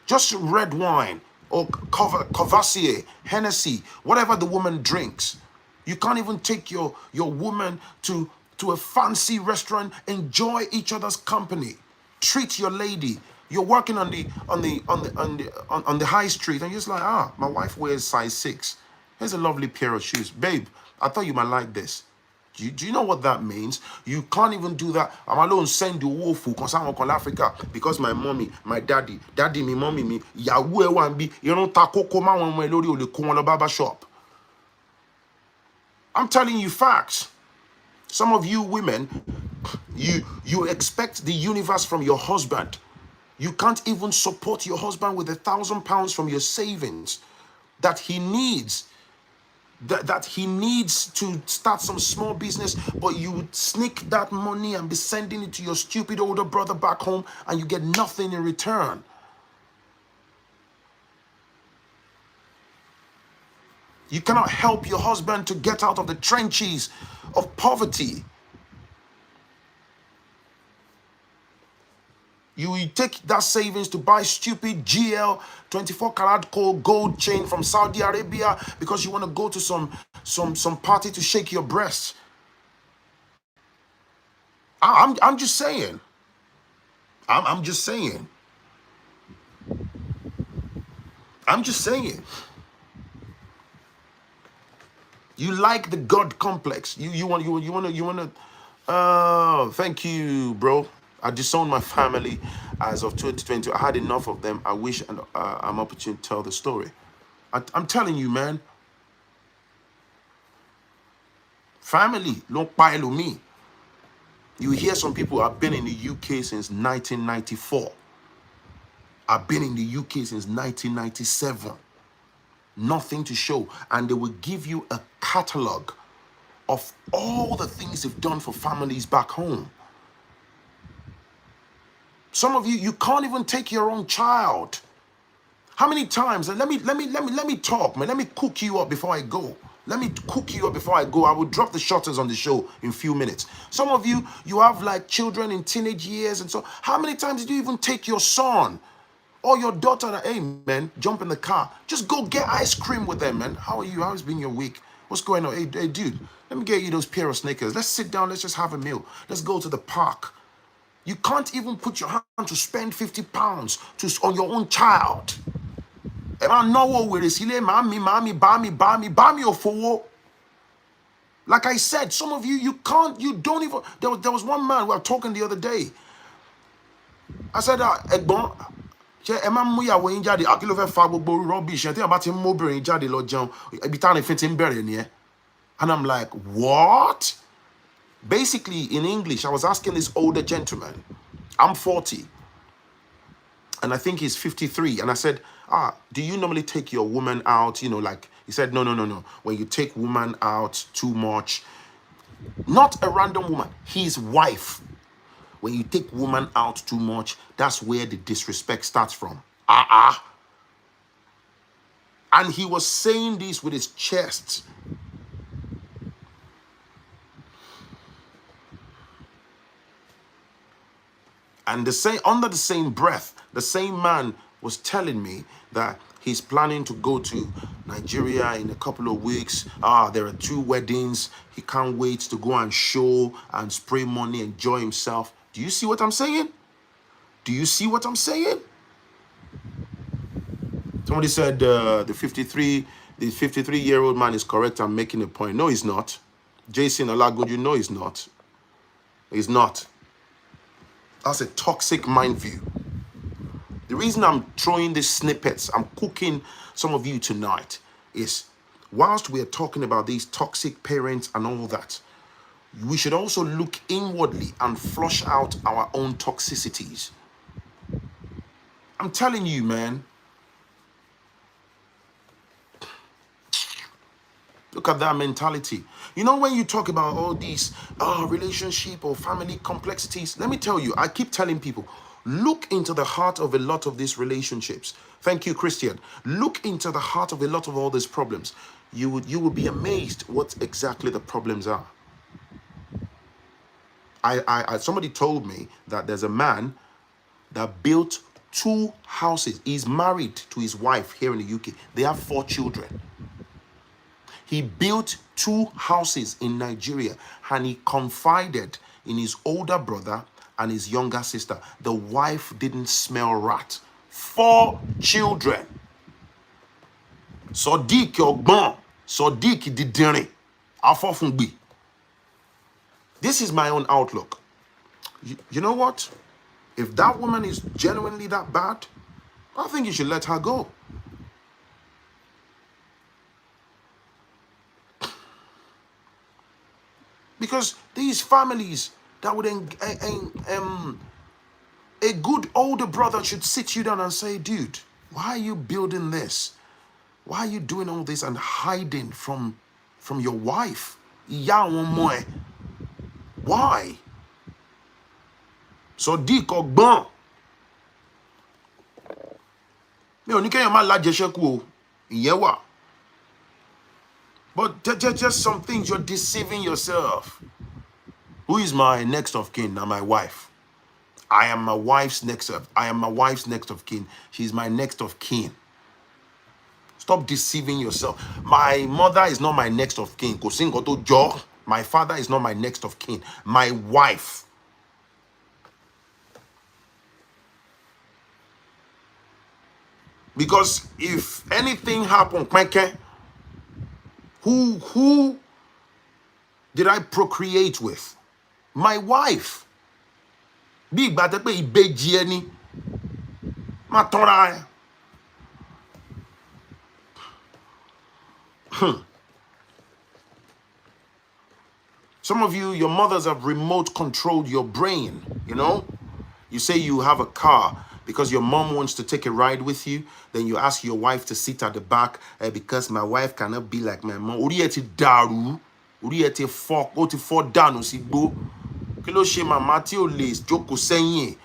Speaker 1: Just red wine or Courvoisier, Hennessy, whatever the woman drinks. You can't even take your woman to a fancy restaurant. Enjoy each other's company. Treat your lady. You're working on the high street and you're just like, my wife wears size 6. Here's a lovely pair of shoes. Babe, I thought you might like this. Do you know what that means? You can't even do that. I'm alone send the woeful because I'm on Africa. Because my mommy, my daddy, me, mommy, me, Yahweh one be, you know, tako koma one way lori ole ko baba shop. I'm telling you facts. Some of you women, you expect the universe from your husband. You can't even support your husband with £1,000 from your savings that he needs. That he needs to start some small business, but you would sneak that money and be sending it to your stupid older brother back home, and you get nothing in return. You cannot help your husband to get out of the trenches of poverty. You take that savings to buy stupid GL 24 karat gold chain from Saudi Arabia because you want to go to some party to shake your breast. I'm just saying. I'm just saying. I'm just saying. You like the God complex. You want to. Oh, thank you, bro. I disowned my family as of 2020. I had enough of them. I wish I'm opportunity to tell the story. I'm telling you, man. Family, don't pile me. You hear some people, I've been in the UK since 1994. I've been in the UK since 1997. Nothing to show. And they will give you a catalog of all the things they've done for families back home. Some of you can't even take your own child. How many times? And let me talk, man. Let me cook you up before I go. Let me cook you up before I go. I will drop the shutters on the show in a few minutes. Some of you have like children in teenage years, and so how many times did you even take your son or your daughter? Hey, man, jump in the car. Just go get ice cream with them, man. How are you? How's been your week? What's going on? Hey, dude, let me get you those pair of sneakers. Let's sit down. Let's just have a meal. Let's go to the park. You can't even put your hand to spend £50 on your own child. And I know where it's mommy, like I said, some of you don't even. There was one man we were talking the other day. I said, and I'm like, what? Basically, in English, I was asking this older gentleman, I'm 40, and I think he's 53, and I said, do you normally take your woman out, like, he said, no. When you take woman out too much, not a random woman, his wife. When you take woman out too much, that's where the disrespect starts from. And he was saying this with his chest. And under the same breath, the same man was telling me that he's planning to go to Nigeria in a couple of weeks. There are 2 weddings. He can't wait to go and show and spray money, enjoy himself. Do you see what I'm saying? Do you see what I'm saying? Somebody said the 53-year-old man is correct. I'm making a point. No, he's not. Jason Olagunju, no, he's not. He's not. That's a toxic mind view. The reason I'm throwing these snippets, I'm cooking some of you tonight, is whilst we're talking about these toxic parents and all that, we should also look inwardly and flush out our own toxicities. I'm telling you, man. Look at that mentality. You know, when you talk about all these relationship or family complexities, let me tell you, I keep telling people, look into the heart of a lot of these relationships. Thank you, Christian. Look into the heart of a lot of all these problems. You would be amazed what exactly the problems are. Somebody told me that there's a man that built 2 houses. He's married to his wife here in the UK. They have 4 children. He built 2 houses in Nigeria, and he confided in his older brother and his younger sister. The wife didn't smell rat. 4 children. Sadiq Ogbon. So Dick did dinner. This is my own outlook. You know what? If that woman is genuinely that bad, I think you should let her go. Because these families that would a good older brother should sit you down and say, dude, why are you building this? Why are you doing all this and hiding from your wife? Why? So Dick Ogbon. Me ò ní kéèyàn má lájẹṣẹ́kù o. Ìyẹn wà. But just some things, you're deceiving yourself. Who is my next of kin? Now my wife. I am my wife's next of kin. She's my next of kin. Stop deceiving yourself. My mother is not my next of kin. My father is not my next of kin. My wife. Because if anything happened, who did I procreate with? My wife. Big bad pe ibeji eni. Ma tonra. Some of you, your mothers have remote controlled your brain, you know? You say you have a car because your mom wants to take a ride with you. Then you ask your wife to sit at the back because my wife cannot be like my mom. Urieti daru. Urieti fuck. Oti fall down. Kilo she mama ti o lace. Joko senye.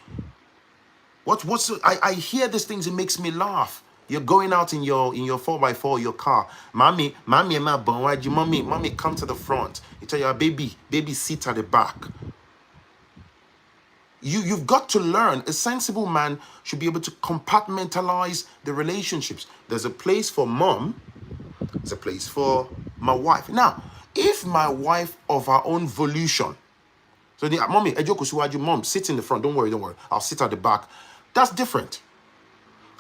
Speaker 1: I hear these things, it makes me laugh. You're going out in your 4x4, your car. Mommy, mommy, come to the front. You tell your baby, sit at the back. You've got to learn. A sensible man should be able to compartmentalize the relationships. There's a place for mom. There's a place for my wife. Now, if my wife of her own volition, so the mommy, mom, sit in the front. Don't worry. I'll sit at the back. That's different.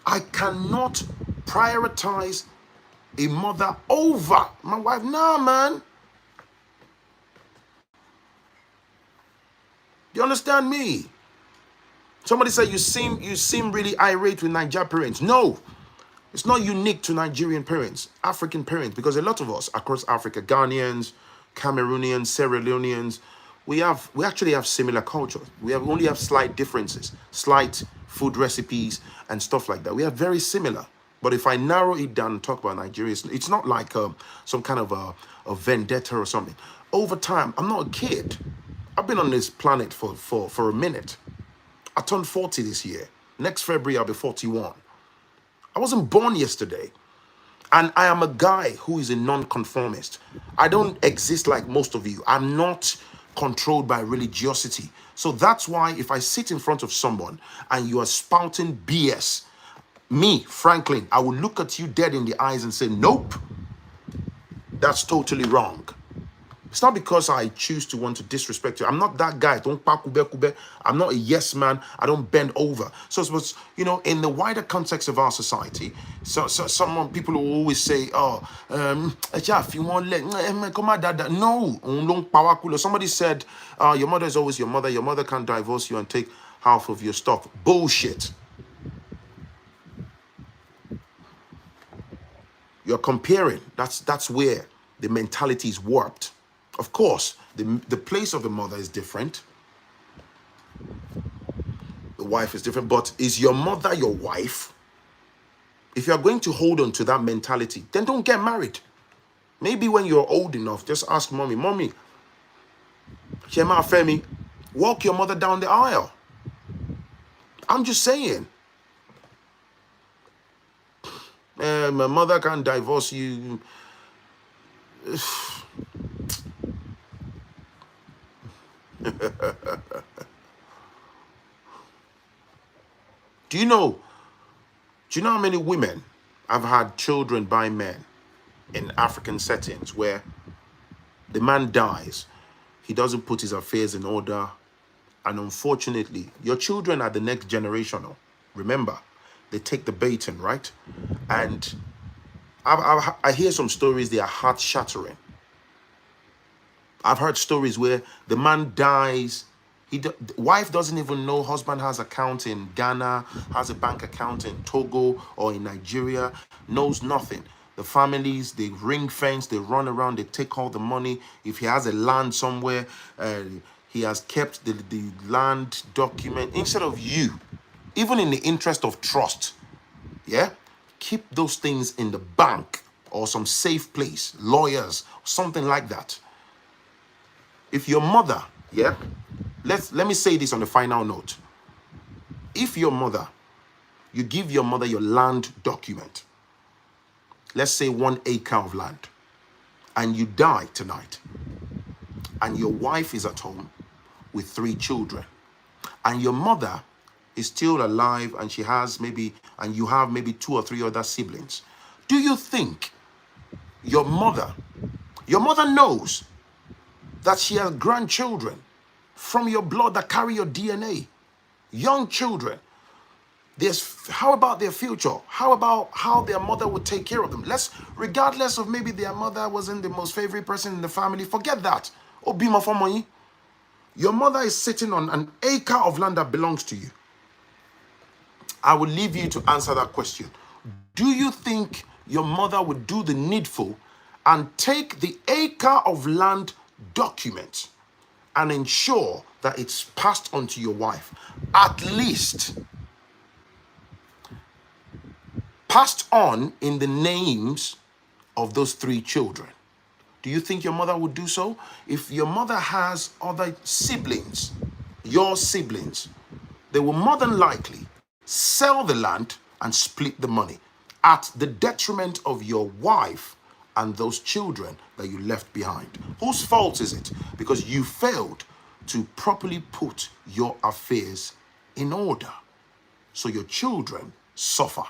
Speaker 1: I cannot prioritize a mother over my wife. Nah, man. You understand me? Somebody said you seem really irate with Nigerian parents. No, it's not unique to Nigerian parents, African parents, because a lot of us across Africa, Ghanaians, Cameroonians, Sierra Leoneans, we actually have similar cultures. We only have slight differences, slight food recipes and stuff like that. We are very similar. But if I narrow it down and talk about Nigeria, it's not like some kind of a vendetta or something. Over time, I'm not a kid. I've been on this planet for a minute. I turned 40 this year. Next February, I'll be 41. I wasn't born yesterday. And I am a guy who is a non-conformist. I don't exist like most of you. I'm not controlled by religiosity. So that's why if I sit in front of someone and you are spouting BS, me, Phrankleen, I will look at you dead in the eyes and say, nope, that's totally wrong. It's not because I choose to want to disrespect you. I'm not that guy. Don't pa kube kube. I'm not a yes man. I don't bend over. So, you know, in the wider context of our society, people will always say, oh, if you want no, somebody said, your mother is always your mother. Your mother can't divorce you and take half of your stuff. Bullshit. You're comparing. That's where the mentality is warped. Of course, the place of the mother is different. The wife is different. But is your mother your wife? If you're going to hold on to that mentality, then don't get married. Maybe when you're old enough, just ask mommy, Shema Femi, walk your mother down the aisle. I'm just saying. My mother can't divorce you. Do you know how many women have had children by men in African settings where the man dies, he doesn't put his affairs in order, and unfortunately, your children are the next generation. Remember, they take the baton, right? And I hear some stories, they are heart-shattering. I've heard stories where the man dies, the wife doesn't even know husband has account in Ghana, has a bank account in Togo or in Nigeria, knows nothing. The families, they ring fence, they run around, they take all the money. If he has a land somewhere, he has kept the land document. Instead of you, even in the interest of trust, yeah, keep those things in the bank or some safe place, lawyers, something like that. If your mother, yeah, let me say this on the final note. If your mother, you give your mother your land document, let's say 1 acre of land, and you die tonight, and your wife is at home with 3 children, and your mother is still alive, and she has maybe, and you have maybe 2 or 3 other siblings, do you think your mother knows that she has grandchildren from your blood that carry your DNA, young children? How about their future? How about how their mother would take care of them? Regardless of maybe their mother wasn't the most favorite person in the family, forget that. Obima for money. Your mother is sitting on an acre of land that belongs to you. I will leave you to answer that question. Do you think your mother would do the needful and take the acre of land document and ensure that it's passed on to your wife? At least passed on in the names of those 3 children. Do you think your mother would do so? If your mother has other siblings, your siblings, they will more than likely sell the land and split the money at the detriment of your wife and those children that you left behind. Whose fault is it? Because you failed to properly put your affairs in order. So your children suffer.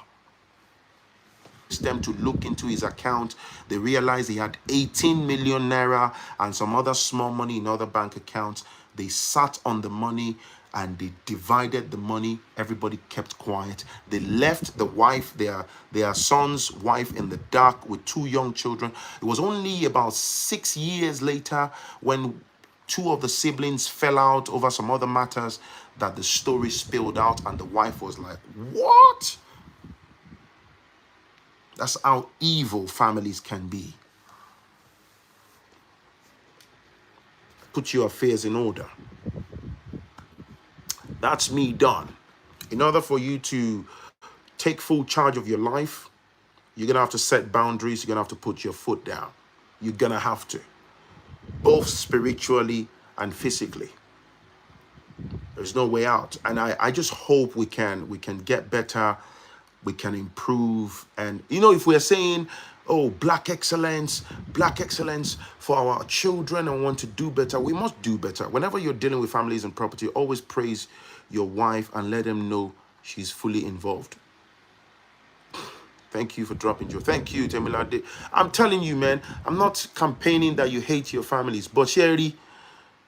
Speaker 1: Them to look into his account, they realized he had 18 million naira and some other small money in other bank accounts. They sat on the money and they divided the money. Everybody kept quiet. They left the wife, their son's wife, in the dark with 2 young children. It was only about 6 years later, when 2 of the siblings fell out over some other matters, that the story spilled out, and the wife was like, what? That's how evil families can be. Put your affairs in order. That's me done. In order for you to take full charge of your life, you're going to have to set boundaries. You're going to have to put your foot down. You're going to have to. Both spiritually and physically. There's no way out. And I just hope we can get better. We can improve. And, if we're saying, oh, black excellence for our children and want to do better, we must do better. Whenever you're dealing with families and property, always praise your wife and let them know she's fully involved. Thank you for dropping Joe. Thank you, Temilade. I'm telling you, man, I'm not campaigning that you hate your families, but Sherry,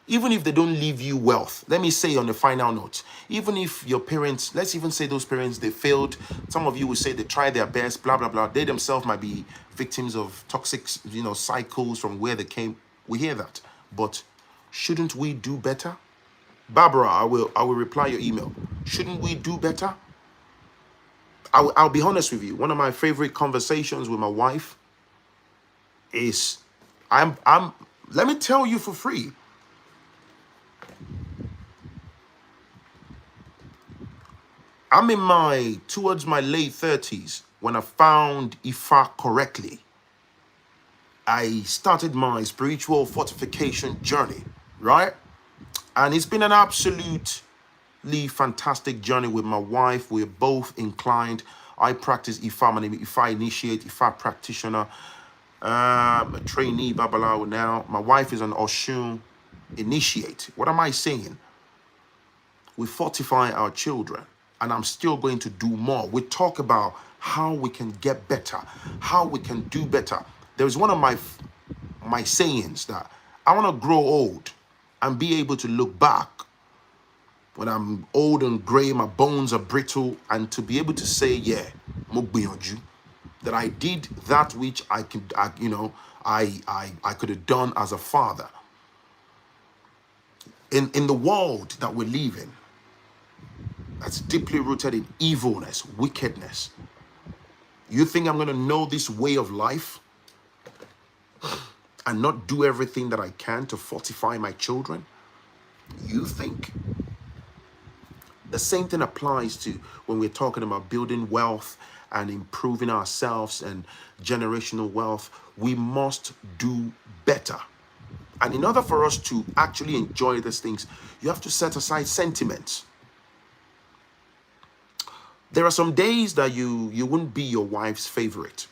Speaker 1: even if they don't leave you wealth, let me say on the final note, even if your parents, let's even say those parents, they failed. Some of you will say they tried their best, blah, blah, blah. They themselves might be victims of toxic, cycles from where they came. We hear that. But shouldn't we do better? Barbara, I will reply your email. Shouldn't we do better? I'll be honest with you. One of my favorite conversations with my wife is, let me tell you for free, I'm towards my late 30s when I found Ifa correctly. I started my spiritual fortification journey, right? And it's been an absolutely fantastic journey with my wife. We're both inclined. I practice Ifa, my name is Ifa Initiate, Ifa Practitioner, a trainee Babalawo now. My wife is an Oshun Initiate. What am I saying? We fortify our children. And I'm still going to do more. We talk about how we can get better, how we can do better. There's one of my sayings that I want to grow old and be able to look back when I'm old and gray, my bones are brittle, and to be able to say, yeah, mo gbìyànjú. that I did that which I could have done as a father. In the world that we live in, that's deeply rooted in evilness, wickedness. You think I'm going to know this way of life and not do everything that I can to fortify my children? You think? The same thing applies to when we're talking about building wealth and improving ourselves and generational wealth. We must do better. And in order for us to actually enjoy these things, you have to set aside sentiments. There are some days that you wouldn't be your wife's favorite.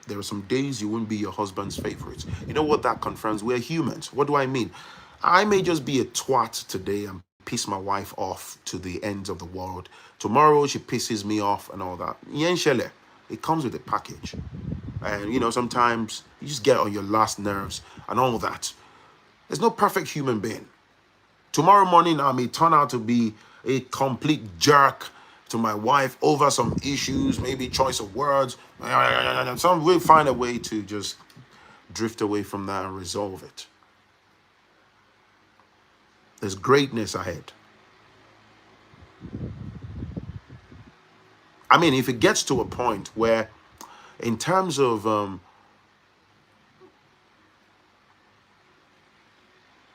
Speaker 1: There are some days you wouldn't be your husband's favorite. You know what that confirms? We're humans. What do I mean? I may just be a twat today and piss my wife off to the ends of the world. Tomorrow she pisses me off and all that. Yenshele. It comes with a package. And you know, sometimes you just get on your last nerves and all that. There's no perfect human being. Tomorrow morning I may turn out to be a complete jerk to my wife over some issues, maybe choice of words. Some will find a way to just drift away from that and resolve it. There's greatness ahead. I mean, if it gets to a point where, in terms of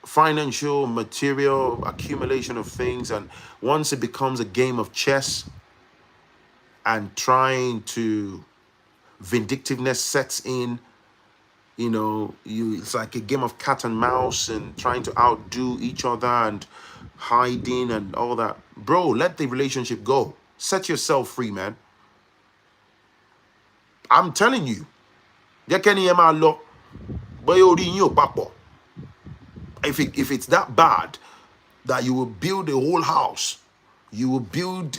Speaker 1: financial, material accumulation of things, and once it becomes a game of chess and trying to, vindictiveness sets in, you know, it's like a game of cat and mouse and trying to outdo each other and hiding and all that. Bro, let the relationship go. Set yourself free, man. I'm telling you. If it's that bad that you will build a whole house, you will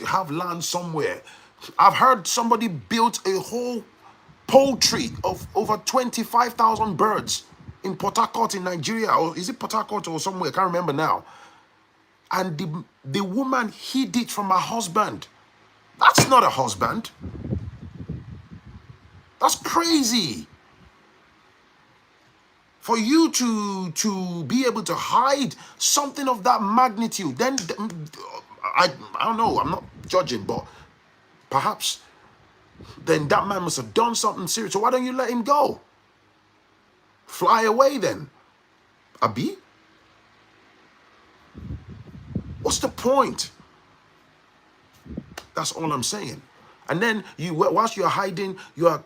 Speaker 1: have land somewhere. I've heard somebody built a whole poultry of over 25,000 birds in Port Harcourt in Nigeria, or is it Port Harcourt or somewhere? I can't remember now. And the woman hid it from her husband. That's not a husband. That's crazy. For you to be able to hide something of that magnitude, then I don't know, I'm not judging, but perhaps then that man must have done something serious. So why don't you let him go? Fly away then. Abi? What's the point? That's all I'm saying. And then whilst you're hiding, you're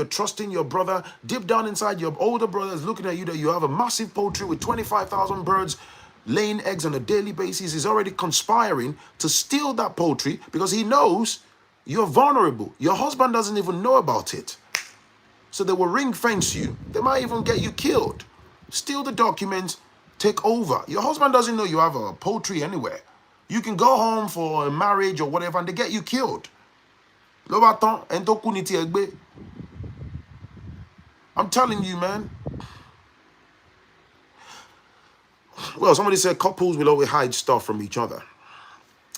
Speaker 1: trusting your brother. Deep down inside, your older brother is looking at you that you have a massive poultry with 25,000 birds laying eggs on a daily basis. He's already conspiring to steal that poultry because he knows you're vulnerable. Your husband doesn't even know about it. So they will ring fence you. They might even get you killed. Steal the documents, take over. Your husband doesn't know you have a poultry anywhere. You can go home for a marriage or whatever and they get you killed. I'm telling you, man. Well, somebody said couples will always hide stuff from each other.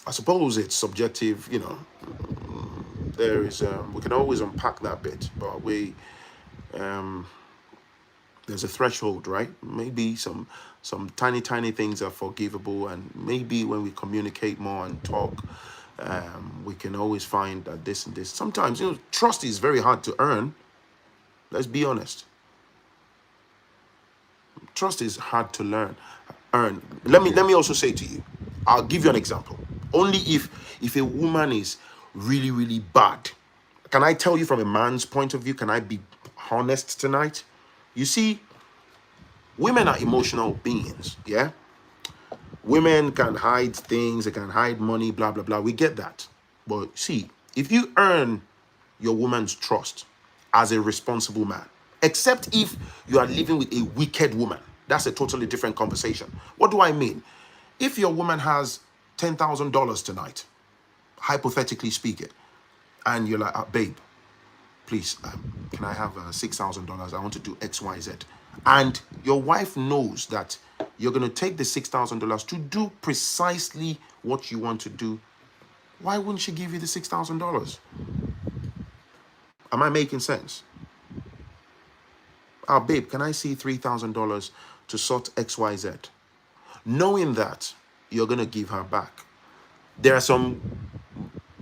Speaker 1: I suppose it's subjective, you know. There is, we can always unpack that bit, but there's a threshold, right? Maybe some tiny things are forgivable, and maybe when we communicate more and talk, we can always find that this and this. Sometimes, you know, trust is very hard to earn. Let's be honest. Trust is hard to earn. Let me also say to you, I'll give you an example. Only if a woman is really, really bad. Can I tell you from a man's point of view? Can I be honest tonight? You see, women are emotional beings, yeah? Women can hide things, they can hide money, blah, blah, blah. We get that. But see, if you earn your woman's trust as a responsible man, except if you are living with a wicked woman, that's a totally different conversation. What do I mean? If your woman has $10,000 tonight, hypothetically speaking, and you're like, babe, please, can I have $6,000? I want to do X, Y, Z. And your wife knows that you're going to take the $6,000 to do precisely what you want to do. Why wouldn't she give you the $6,000? Am I making sense? Ah, babe, can I see $3,000 to sort XYZ? Knowing that you're going to give her back. There are some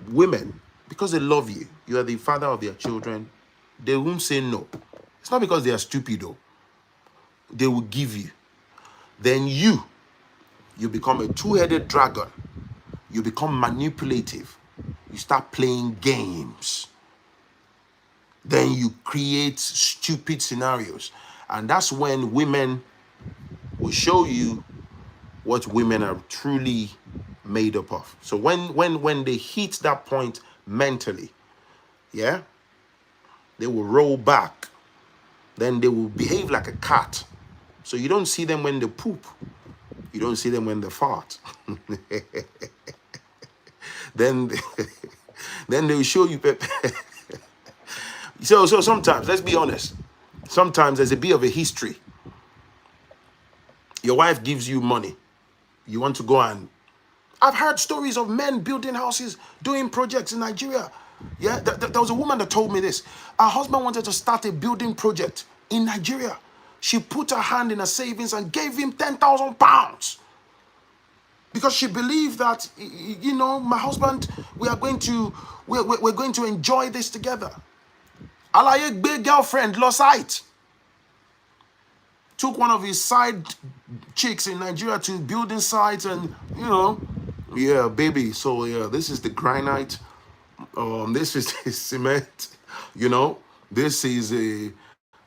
Speaker 1: women, because they love you, you are the father of their children, they won't say no. It's not because they are stupid though. They will give you. Then you become a two-headed dragon. You become manipulative. You start playing games. Then you create stupid scenarios. And that's when women will show you what women are truly made up of. So when they hit that point mentally, yeah, they will roll back. Then they will behave like a cat. So you don't see them when they poop. You don't see them when they fart. then then they will show you. So sometimes, let's be honest, sometimes there's a bit of a history. Your wife gives you money. You want to go and... I've heard stories of men building houses, doing projects in Nigeria. Yeah, there was a woman that told me this. Her husband wanted to start a building project in Nigeria. She put her hand in her savings and gave him £10,000 because she believed that, you know, my husband, we're going to enjoy this together. Alaye big girlfriend lost sight. Took one of his side chicks in Nigeria to building sites, and you know, yeah, baby. So yeah, this is the granite. This is the cement. You know, this is the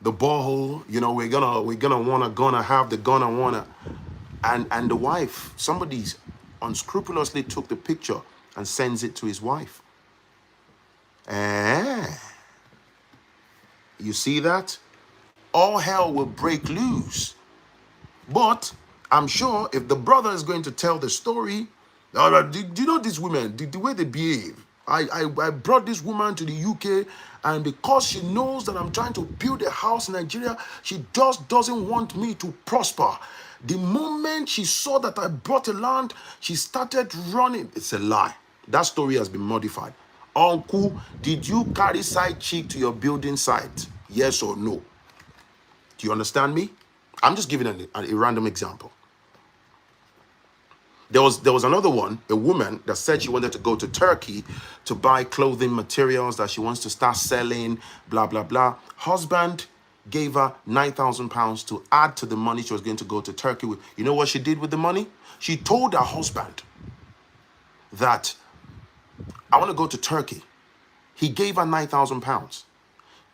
Speaker 1: borehole. You know, we're gonna have the gonna wanna, and the wife. Somebody's unscrupulously took the picture and sends it to his wife. You see that? All hell will break loose. But I'm sure if the brother is going to tell the story, do you know these women, the way they behave? I brought this woman to the UK, and because she knows that I'm trying to build a house in Nigeria, she just doesn't want me to prosper. The moment she saw that I bought a land, she started running. It's a lie. That story has been modified. Uncle, did you carry side chick to your building site? Yes or no? Do you understand me? I'm just giving a random example. There was another one, a woman that said she wanted to go to Turkey to buy clothing materials that she wants to start selling, blah, blah, blah. Husband gave her £9,000 to add to the money she was going to go to Turkey with. You know what she did with the money? She told her husband that, I want to go to Turkey. He gave her £9,000.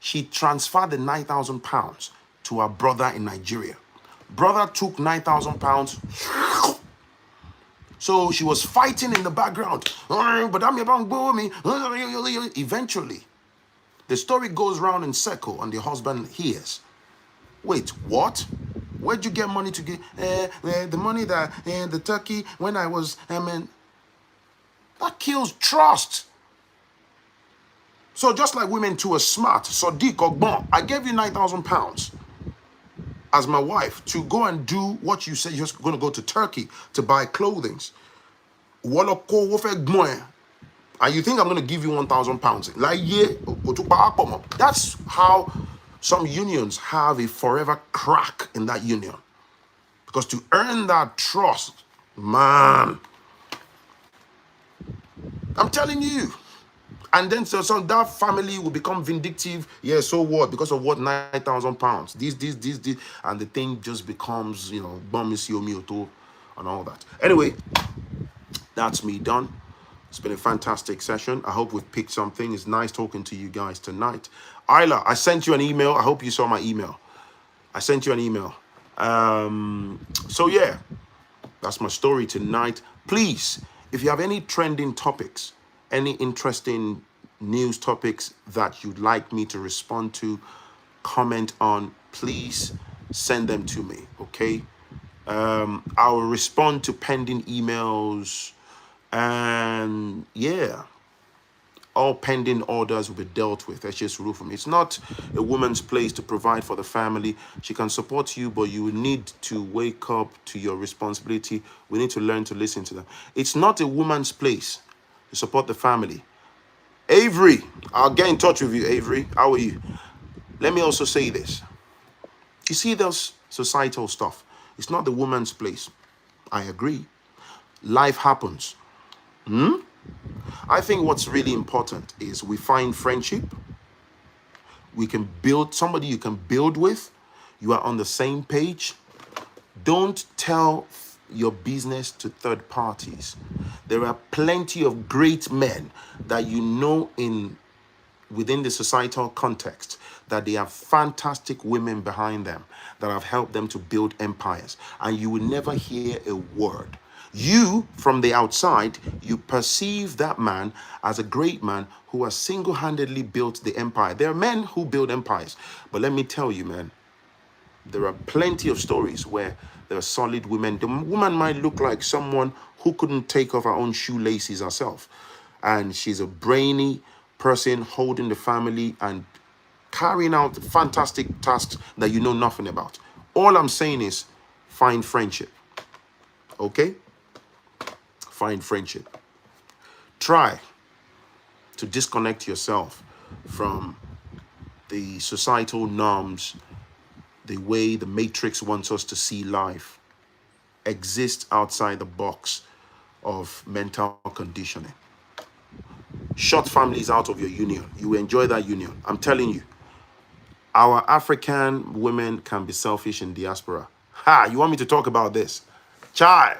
Speaker 1: She transferred the £9,000 to her brother in Nigeria. Brother took £9,000. So she was fighting in the background. But eventually, the story goes round in circle and the husband hears. Wait, what? Where'd you get money to get? The money that the Turkey, when I was, that kills trust. So just like women too are smart, Sadiq Ogbon, I gave you £9,000 as my wife to go and do what you said you're going to go to Turkey to buy clothing. And you think I'm going to give you £1,000? Like, yeah, that's how some unions have a forever crack in that union. Because to earn that trust, man, I'm telling you. And then so that family will become vindictive. Yeah, so what? Because of what? £9,000. This. And the thing just becomes, you know, Bomisio and all that. Anyway, that's me done. It's been a fantastic session. I hope we've picked something. It's nice talking to you guys tonight. Isla, I sent you an email. I hope you saw my email. I sent you an email. So yeah, that's my story tonight. Please, if you have any trending topics, any interesting news topics that you'd like me to respond to, comment on, please send them to me, okay? I will respond to pending emails, and yeah, all pending orders will be dealt with. That's just rule for me. It's not a woman's place to provide for the family. She can support you, but you need to wake up to your responsibility. We need to learn to listen to them. It's not a woman's place to support the family. Avery, I'll get in touch with you, Avery. How are you? Let me also say this. You see those societal stuff. It's not the woman's place. I agree. Life happens. I think what's really important is we find friendship. We can build somebody you can build with. You are on the same page. Don't tell your business to third parties. There are plenty of great men that you know within the societal context that they have fantastic women behind them that have helped them to build empires, and you will never hear a word. You, from the outside, you perceive that man as a great man who has single-handedly built the empire. There are men who build empires, but let me tell you, man, there are plenty of stories where there are solid women. The woman might look like someone who couldn't take off her own shoelaces herself, and she's a brainy person holding the family and carrying out fantastic tasks that you know nothing about. All I'm saying is find friendship, okay? Find friendship. Try to disconnect yourself from the societal norms, the way the matrix wants us to see life. Exist outside the box of mental conditioning. Shut families out of your union. You will enjoy that union. I'm telling you. Our African women can be selfish in diaspora. Ha! You want me to talk about this? Chai!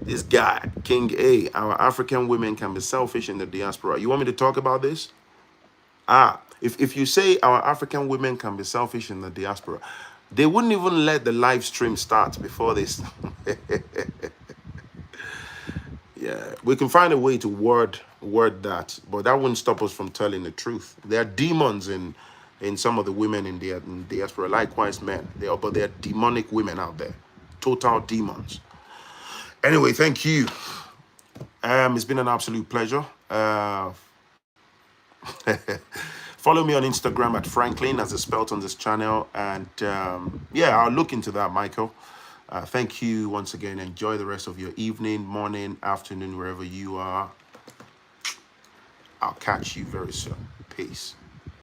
Speaker 1: This guy, King A. Our African women can be selfish in the diaspora. You want me to talk about this? If you say our African women can be selfish in the diaspora, they wouldn't even let the live stream start before this. Yeah, we can find a way to word that, but that wouldn't stop us from telling the truth. There are demons in some of the women in the diaspora, likewise men. But there are demonic women out there, total demons. Anyway, thank you. It's been an absolute pleasure. Follow me on Instagram at Phrankleen, as it's spelled on this channel, and yeah, I'll look into that, Michael. Thank you once again. Enjoy the rest of your evening, morning, afternoon, wherever you are. I'll catch you very soon. Peace.